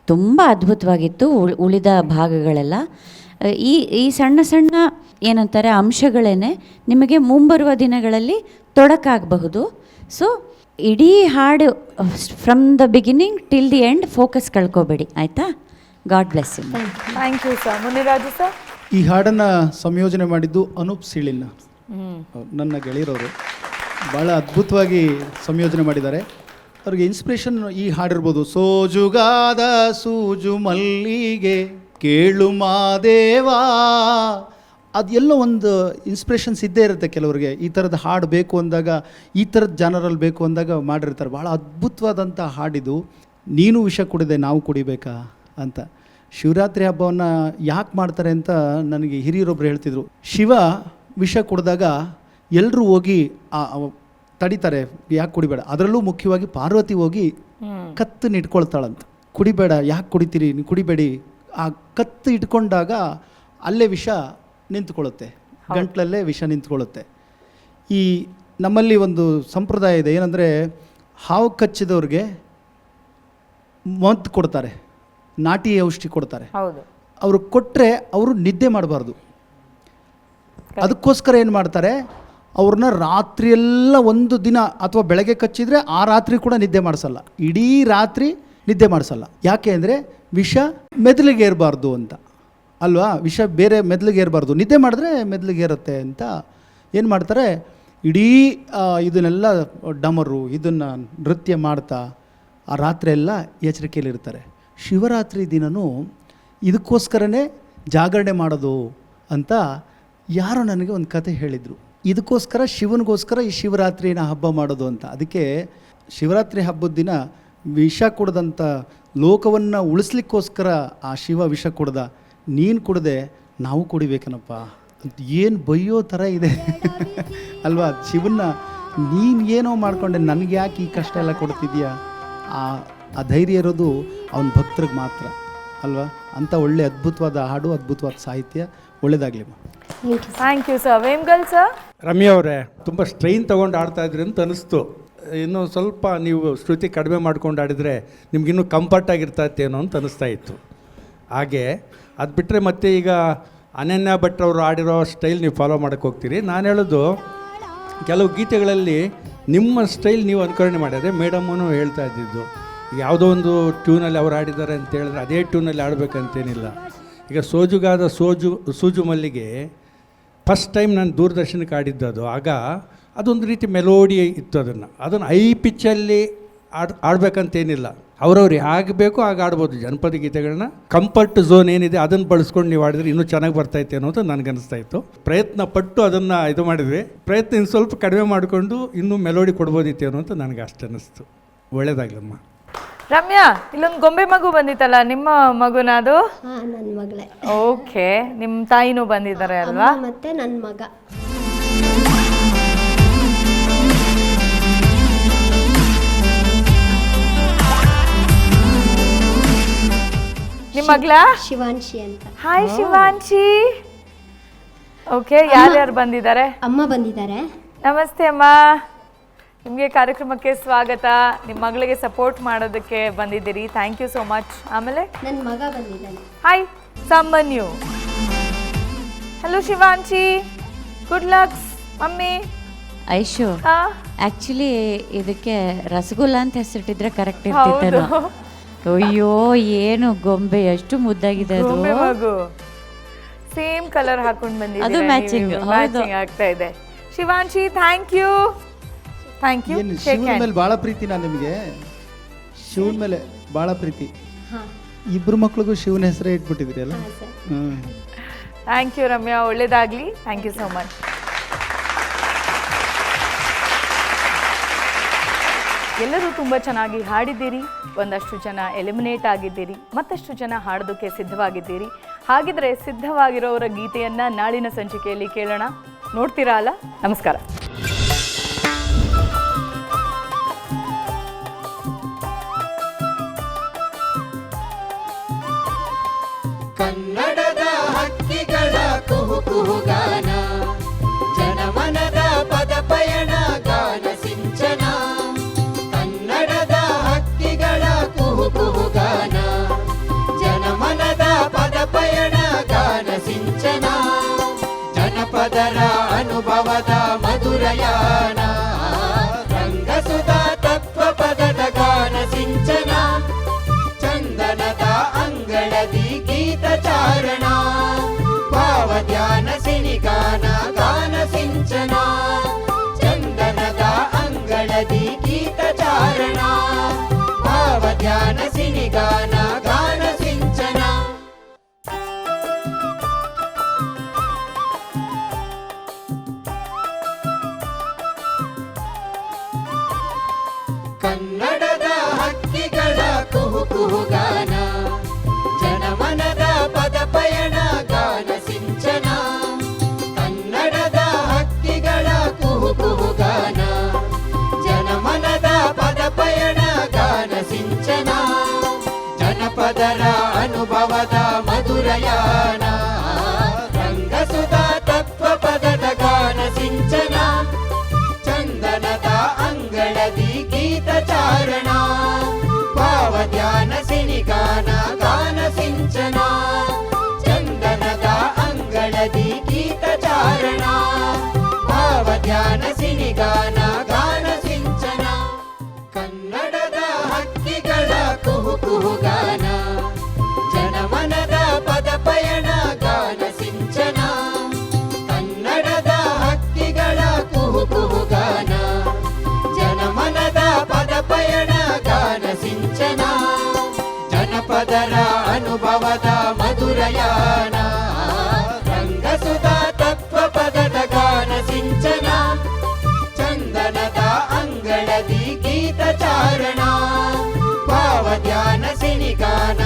ತುಂಬ ಅದ್ಭುತವಾಗಿತ್ತು. ಉಳಿದ ಭಾಗಗಳೆಲ್ಲ ಈ ಸಣ್ಣ ಸಣ್ಣ ಏನಂತಾರೆ ಅಂಶಗಳೇ ನಿಮಗೆ ಮುಂಬರುವ ದಿನಗಳಲ್ಲಿ ತೊಡಕಾಗಬಹುದು. ಸೊ ಇಡೀ ಹಾಡು from the beginning till the end focus ಕಳ್ಕೊಬೇಡಿ, ಆಯಿತಾ? God bless you. Thank you sir. Muniraju sir. ಈ ಹಾಡನ್ನು ಸಂಯೋಜನೆ ಮಾಡಿದ್ದು ಅನೂಪ್ ಸಿಳಿನ, ನನ್ನ ಗೆಳೆಯರವರು. ಭಾಳ ಅದ್ಭುತವಾಗಿ ಸಂಯೋಜನೆ ಮಾಡಿದ್ದಾರೆ. ಅವ್ರಿಗೆ ಇನ್ಸ್ಪಿರೇಷನ್ ಈ ಹಾಡಿರ್ಬೋದು. ಸೋಜುಗಾದ ಸೂಜು ಮಲ್ಲಿಗೆ ಕೇಳು ಮಾದೇವಾ, ಅದೆಲ್ಲೋ ಒಂದು ಇನ್ಸ್ಪಿರೇಷನ್ಸ್ ಇದ್ದೇ ಇರುತ್ತೆ ಕೆಲವರಿಗೆ. ಈ ಥರದ ಹಾಡು ಬೇಕು ಅಂದಾಗ, ಈ ಥರದ ಜಾನರಲ್ಲಿ ಬೇಕು ಅಂದಾಗ ಮಾಡಿರ್ತಾರೆ. ಭಾಳ ಅದ್ಭುತವಾದಂಥ ಹಾಡಿದು. ನೀನು ವಿಷ ಕುಡಿದೆ ನಾವು ಕುಡಿಬೇಕಾ ಅಂತ. ಶಿವರಾತ್ರಿ ಹಬ್ಬವನ್ನು ಯಾಕೆ ಮಾಡ್ತಾರೆ ಅಂತ ನನಗೆ ಹಿರಿಯರೊಬ್ಬರು ಹೇಳ್ತಿದ್ರು. ಶಿವ ವಿಷ ಕುಡಿದಾಗ ಎಲ್ಲರೂ ಹೋಗಿ ತಡಿತಾರೆ, ಯಾಕೆ ಕುಡಿಬೇಡ. ಅದರಲ್ಲೂ ಮುಖ್ಯವಾಗಿ ಪಾರ್ವತಿ ಹೋಗಿ ಕತ್ತನ್ನು ಇಟ್ಕೊಳ್ತಾಳಂತ. ಕುಡಿಬೇಡ, ಯಾಕೆ ಕುಡಿತೀರಿ, ನೀವು ಕುಡಿಬೇಡಿ. ಆ ಕತ್ತು ಇಟ್ಕೊಂಡಾಗ ಅಲ್ಲೇ ವಿಷ ನಿಂತ್ಕೊಳ್ಳುತ್ತೆ, ಗಂಟ್ಲಲ್ಲೇ ವಿಷ ನಿಂತ್ಕೊಳ್ಳುತ್ತೆ. ಈ ನಮ್ಮಲ್ಲಿ ಒಂದು ಸಂಪ್ರದಾಯ ಇದೆ, ಏನಂದರೆ ಹಾವು ಕಚ್ಚಿದವ್ರಿಗೆ ಮದ್ದು ಕೊಡ್ತಾರೆ, ನಾಟಿ ಔಷಧಿ ಕೊಡ್ತಾರೆ. ಅವರು ಕೊಟ್ಟರೆ ಅವರು ನಿದ್ದೆ ಮಾಡಬಾರ್ದು. ಅದಕ್ಕೋಸ್ಕರ ಏನು ಮಾಡ್ತಾರೆ, ಅವ್ರನ್ನ ರಾತ್ರಿಯೆಲ್ಲ ಒಂದು ದಿನ ಅಥವಾ ಬೆಳಗ್ಗೆ ಕಚ್ಚಿದರೆ ಆ ರಾತ್ರಿ ಕೂಡ ನಿದ್ದೆ ಮಾಡಿಸಲ್ಲ, ಇಡೀ ರಾತ್ರಿ ನಿದ್ದೆ ಮಾಡಿಸಲ್ಲ. ಯಾಕೆ ಅಂದರೆ ವಿಷ ಮೆದುಳಿಗೆ ಏರಬಾರ್ದು ಅಂತ ಅಲ್ವಾ. ವಿಷ ಬೇರೆ ಮೆದುಳಿಗೆ ಏರಬಾರ್ದು, ನಿದ್ದೆ ಮಾಡಿದ್ರೆ ಮೆದುಳಿಗೆ ಏರುತ್ತೆ ಅಂತ ಏನು ಮಾಡ್ತಾರೆ, ಇಡೀ ಇದನ್ನೆಲ್ಲ ಡಮರು ಇದನ್ನು ನೃತ್ಯ ಮಾಡ್ತಾ ಆ ರಾತ್ರಿ ಎಲ್ಲ ಎಚ್ಚರಿಕೆಯಲ್ಲಿರ್ತಾರೆ. ಶಿವರಾತ್ರಿ ದಿನವೂ ಇದಕ್ಕೋಸ್ಕರನೇ ಜಾಗರಣೆ ಮಾಡೋದು ಅಂತ ಯಾರೋ ನನಗೆ ಒಂದು ಕತೆ ಹೇಳಿದರು. ಇದಕ್ಕೋಸ್ಕರ ಶಿವನಿಗೋಸ್ಕರ ಈ ಶಿವರಾತ್ರಿನ ಹಬ್ಬ ಮಾಡೋದು ಅಂತ. ಅದಕ್ಕೆ ಶಿವರಾತ್ರಿ ಹಬ್ಬದ ದಿನ ವಿಷ ಕುಡ್ದಂಥ ಲೋಕವನ್ನು ಉಳಿಸ್ಲಿಕ್ಕೋಸ್ಕರ ಆ ಶಿವ ವಿಷ ಕುಡ್ದ, ನೀನು ಕುಡ್ದೆ ನಾವು ಕುಡಿಬೇಕನಪ್ಪ ಅಂತ ಏನು ಬೈಯೋ ಥರ ಇದೆ ಅಲ್ವಾ. ಶಿವನ್ನ ನೀನು ಏನೋ ಮಾಡಿಕೊಂಡೆ, ನನಗೆ ಯಾಕೆ ಈ ಕಷ್ಟ ಎಲ್ಲ ಕೊಡ್ತಿದ್ಯಾ, ಆ ಧೈರ್ಯ ಇರೋದು ಅವನ ಭಕ್ತರಿಗೆ ಮಾತ್ರ ಅಲ್ವಾ. ಅಂಥ ಒಳ್ಳೆ ಅದ್ಭುತವಾದ ಹಾಡು, ಅದ್ಭುತವಾದ ಸಾಹಿತ್ಯ. ಒಳ್ಳೆಯದಾಗಲಿ. Thank you sir. Vemgal sir. Ramya ಅವರೇ, ತುಂಬ ಸ್ಟ್ರೈನ್ ತೊಗೊಂಡು ಆಡ್ತಾ ಇದ್ರಿ ಅಂತ ಅನಿಸ್ತು. ಇನ್ನೂ ಸ್ವಲ್ಪ ನೀವು ಶ್ರುತಿ ಕಡಿಮೆ ಮಾಡ್ಕೊಂಡು ಆಡಿದರೆ ನಿಮಗಿನ್ನೂ ಕಂಫರ್ಟ್ ಆಗಿರ್ತೈತೇನೋ ಅಂತ ಅನಿಸ್ತಾ ಇತ್ತು. ಹಾಗೆ ಅದು ಬಿಟ್ಟರೆ ಮತ್ತೆ ಈಗ ಅನನ್ಯ ಭಟ್ ಅವರು ಆಡಿರೋ ಸ್ಟೈಲ್ ನೀವು ಫಾಲೋ ಮಾಡೋಕ್ಕೆ ಹೋಗ್ತೀರಿ. ನಾನು ಹೇಳೋದು, ಕೆಲವು ಗೀತೆಗಳಲ್ಲಿ ನಿಮ್ಮ ಸ್ಟೈಲ್ ನೀವು ಅನುಕರಣೆ ಮಾಡಿದರೆ. ಮೇಡಮ್ಮೂ ಹೇಳ್ತಾ ಇದ್ದಿದ್ದು, ಯಾವುದೋ ಒಂದು ಟ್ಯೂನಲ್ಲಿ ಅವ್ರು ಆಡಿದ್ದಾರೆ ಅಂತ ಹೇಳಿದ್ರೆ ಅದೇ ಟ್ಯೂನಲ್ಲಿ ಆಡಬೇಕಂತೇನಿಲ್ಲ. ಈಗ ಸೋಜುಗಾದ ಸೂಜು ಮಲ್ಲಿಗೆ ಫಸ್ಟ್ ಟೈಮ್ ನಾನು ದೂರದರ್ಶನಕ್ಕೆ ಆಡಿದ್ದದು. ಆಗ ಅದೊಂದು ರೀತಿ ಮೆಲೋಡಿ ಇತ್ತು. ಅದನ್ನು ಹೈ ಪಿಚ್ಚಲ್ಲಿ ಆಡಬೇಕಂತೇನಿಲ್ಲ, ಅವ್ರವ್ರು ಹೇಗೆ ಬೇಕೋ ಆಗ ಆಡ್ಬೋದು. ಜನಪದ ಗೀತೆಗಳನ್ನ ಕಂಫರ್ಟ್ ಝೋನ್ ಏನಿದೆ ಅದನ್ನು ಬಳಸ್ಕೊಂಡು ನೀವು ಆಡಿದ್ರೆ ಇನ್ನೂ ಚೆನ್ನಾಗಿ ಬರ್ತೈತೆ ಅನ್ನೋದು ನನಗನ್ನಿಸ್ತಾ ಇತ್ತು. ಪ್ರಯತ್ನ ಪಟ್ಟು ಅದನ್ನು ಇದು ಮಾಡಿದ್ವಿ. ಪ್ರಯತ್ನ ಇನ್ನು ಸ್ವಲ್ಪ ಕಡಿಮೆ ಮಾಡಿಕೊಂಡು ಇನ್ನೂ ಮೆಲೋಡಿ ಕೊಡ್ಬೋದಿತ್ತು ಅನ್ನೋ ಅಂತ ನನಗೆ ಅಷ್ಟು ಅನ್ನಿಸ್ತು. ಒಳ್ಳೇದಾಗ್ಲಮ್ಮ. ರಮ್ಯಾ, ಇಲ್ಲೊಂದು ಗೊಂಬೆ ಮಗು ಬಂದಿತ್ತಲ್ಲ, ನಿಮ್ಮ ಮಗುನ ಅದು? ನನ್ನ ಮಗಳೇ. ಓಕೆ, ನಿಮ್ಮ ತಾಯಿನೂ ಬಂದಿದ್ದಾರೆ ಅಲ್ವಾ? ಮತ್ತೆ ನನ್ನ ಮಗ. ನಿಮ್ಮ ಮಗಳ ಶಿವಾಂಶಿ ಅಂತ. ಹಾಯ್ ಶಿವಾಂಶಿ. ಓಕೆ, ಯಾರ್ಯಾರು ಬಂದಿದ್ದಾರೆ? ಅಮ್ಮ ಬಂದಿದ್ದಾರೆ. ನಮಸ್ತೆ ಅಮ್ಮ. ನಿಮಗೆ ಕಾರ್ಯಕ್ರಮಕ್ಕೆ ಸ್ವಾಗತ. ನಿಮ್ಮ ಮಗಳಿಗೆ ಸಪೋರ್ಟ್ ಮಾಡೋದಕ್ಕೆ ಬಂದಿದ್ದೀರಿ. Thank you so much. ಆಮೇಲೆ ನನ್ನ ಮಗ ಬಂದಿದ್ದಾನೆ. Hi Samanyu. Hello Shivanshi, good lucks mummy. Aishu actually ಇದಕ್ಕೆ ರಸಗುಲ್ಲ ಅಂತ ಹೆಸರಿಟ್ಟಿದ್ರೆ ಕರೆಕ್ಟ್ ಇರ್ತಿತ್ತೇನೋ. ಅಯ್ಯೋ ಏನು ಗೊಂಬೆ ಎಷ್ಟು ಮುದ್ದಾಗಿದೆ ಅದು. ಮಗು ಸೇಮ್ ಕಲರ್ ಹಾಕೊಂಡು ಬಂದಿದ್ದೀರಾ. ಅದು matching, ಹೌದು. ಮ್ಯಾಚಿಂಗ್ ಆಗ್ತಾ ಇದೆ. Shivanshi thank you. Thank you. ಏನು ಶಿವನ ಮೇಲೆ ಭಾಳ ಪ್ರೀತಿನಾ ನಿಮಗೆ? ಶಿವನ ಮೇಲೆ ಭಾಳ ಪ್ರೀತಿ. ಹಾಂ ಇಬ್ರು ಮಕ್ಳಿಗೂ ಶಿವನ ಹೆಸರೇ ಇಟ್ಬಿಟ್ಟಿದ್ರಿ ಅಲ್ಲ? ಹಾಂ ಸರ್. ಹ್ಞೂ. ಥ್ಯಾಂಕ್ ಯು ರಮ್ಯಾ, ಒಳ್ಳೇದಾಗಲಿ. Thank you so much. ಎಲ್ಲರೂ ತುಂಬ ಚೆನ್ನಾಗಿ ಹಾಡಿದ್ದೀರಿ. ಒಂದಷ್ಟು ಜನ ಎಲಿಮಿನೇಟ್ ಆಗಿದ್ದೀರಿ, ಮತ್ತಷ್ಟು ಜನ ಹಾಡೋದಕ್ಕೆ ಸಿದ್ಧವಾಗಿದ್ದೀರಿ. ಹಾಗಿದ್ರೆ ಸಿದ್ಧವಾಗಿರೋರ ಗೀತೆಯನ್ನು ನಾಳಿನ ಸಂಚಿಕೆಯಲ್ಲಿ ಕೇಳೋಣ. ನೋಡ್ತೀರಾ ಅಲ್ಲ? ನಮಸ್ಕಾರ. ಕನ್ನಡದ ಹಕ್ಕಿಗಳ ಕುಹು ಕುಹುಗಾನ, ಜನಮನದ ಪದ ಪಯಣ ಗಾನ ಸಿಂಚನ. ಕನ್ನಡದ ಹಕ್ಕಿಗಳ ಕುಹು ಕುಹುಗಾನ, ಜನಮನದ ಪದ ಪಯಣ ಗಾನ ಸಿಂಚನ. ಜನಪದರ ಅನುಭವದ ಮಧುರಯಾನ, ರಂಗಸುಧಾ ತತ್ವ ಪದದ ಗಾನ ಸಿಂಚನ. ಚಂದನದ ಅಂಗಳದಿ ಗೀತ ಚಾರಣ, ಭಾವ ಧ್ಯಾನ ಸಿನಿಗಾನ ಗಾನ ಸಿಂಚನ. ಚಂದನದ ಅಂಗಳದಿ ಗೀತ ಚಾರಣ, ಭಾವ ಧ್ಯಾನ ಸಿನಿಗಾನ ಗಾನ ಸಿಂಚನ. ಕನ್ನಡದ ಹಕ್ಕಿಗಳ ಕುಹು ಕುಹುಗಾನ, ಜನಮನದ ಪದ ಪಯಣ ಗಾನ ಸಿಂಚನ. ಕನ್ನಡದ ಹಕ್ಕಿಗಳ ಕುಹು ಕುಹುಗಾನ, ಜನಮನದ ಪದ ಪಯಣ ಗಾನ ಸಿಂಚನ. ಜನಪದರ ಅನುಭವದ ಮಧುರಯಾನ, ರಂಗಸುಧಾ ತತ್ವ ಪದದ ಗಾನ ಸಿಂಚನ. ಚಂದನದ ಅಂಗಳದಿ ಗೀತ ಚಾರಣ, ಭಾವ ಧ್ಯಾನ ಸಿನಿಗಾನ ಗಾನ ಸಿಂಚನ. ಚಂದನದ ಅಂಗಳದಿ ಗೀತ ಚಾರಣ, ಭಾವ ಧ್ಯಾನ ಸಿನಿಗಾನ ಗಾನ ಸಿಂಚನ. ಕನ್ನಡದ ಹಕ್ಕಿಗಳ ಕುಹು ಕುಹುಗಾನ, ಜನಮನದ ಪದ ಪಯಣ ಗಾನ ಸಿಂಚನ. ಕನ್ನಡದ ಹಕ್ಕಿಗಳ ಕುಹು ಕುಹುಗಾನ, ಜನಮನದ ಪದ ಪಯಣ ಗಾನ ಸಿಂಚನ. ಜನಪದರ ಅನುಭವದ ಮಧುರಯಾನ, ರಂಗಸುಧಾ ತತ್ವ ಪದದ ಗಾನ ಸಿಂಚನ. ಚಂದನದ ಅಂಗಳದಿ ಗೀತ ಚಾರಣ, ಭಾವ ಧ್ಯಾನ ಸಿನಿಗಾನ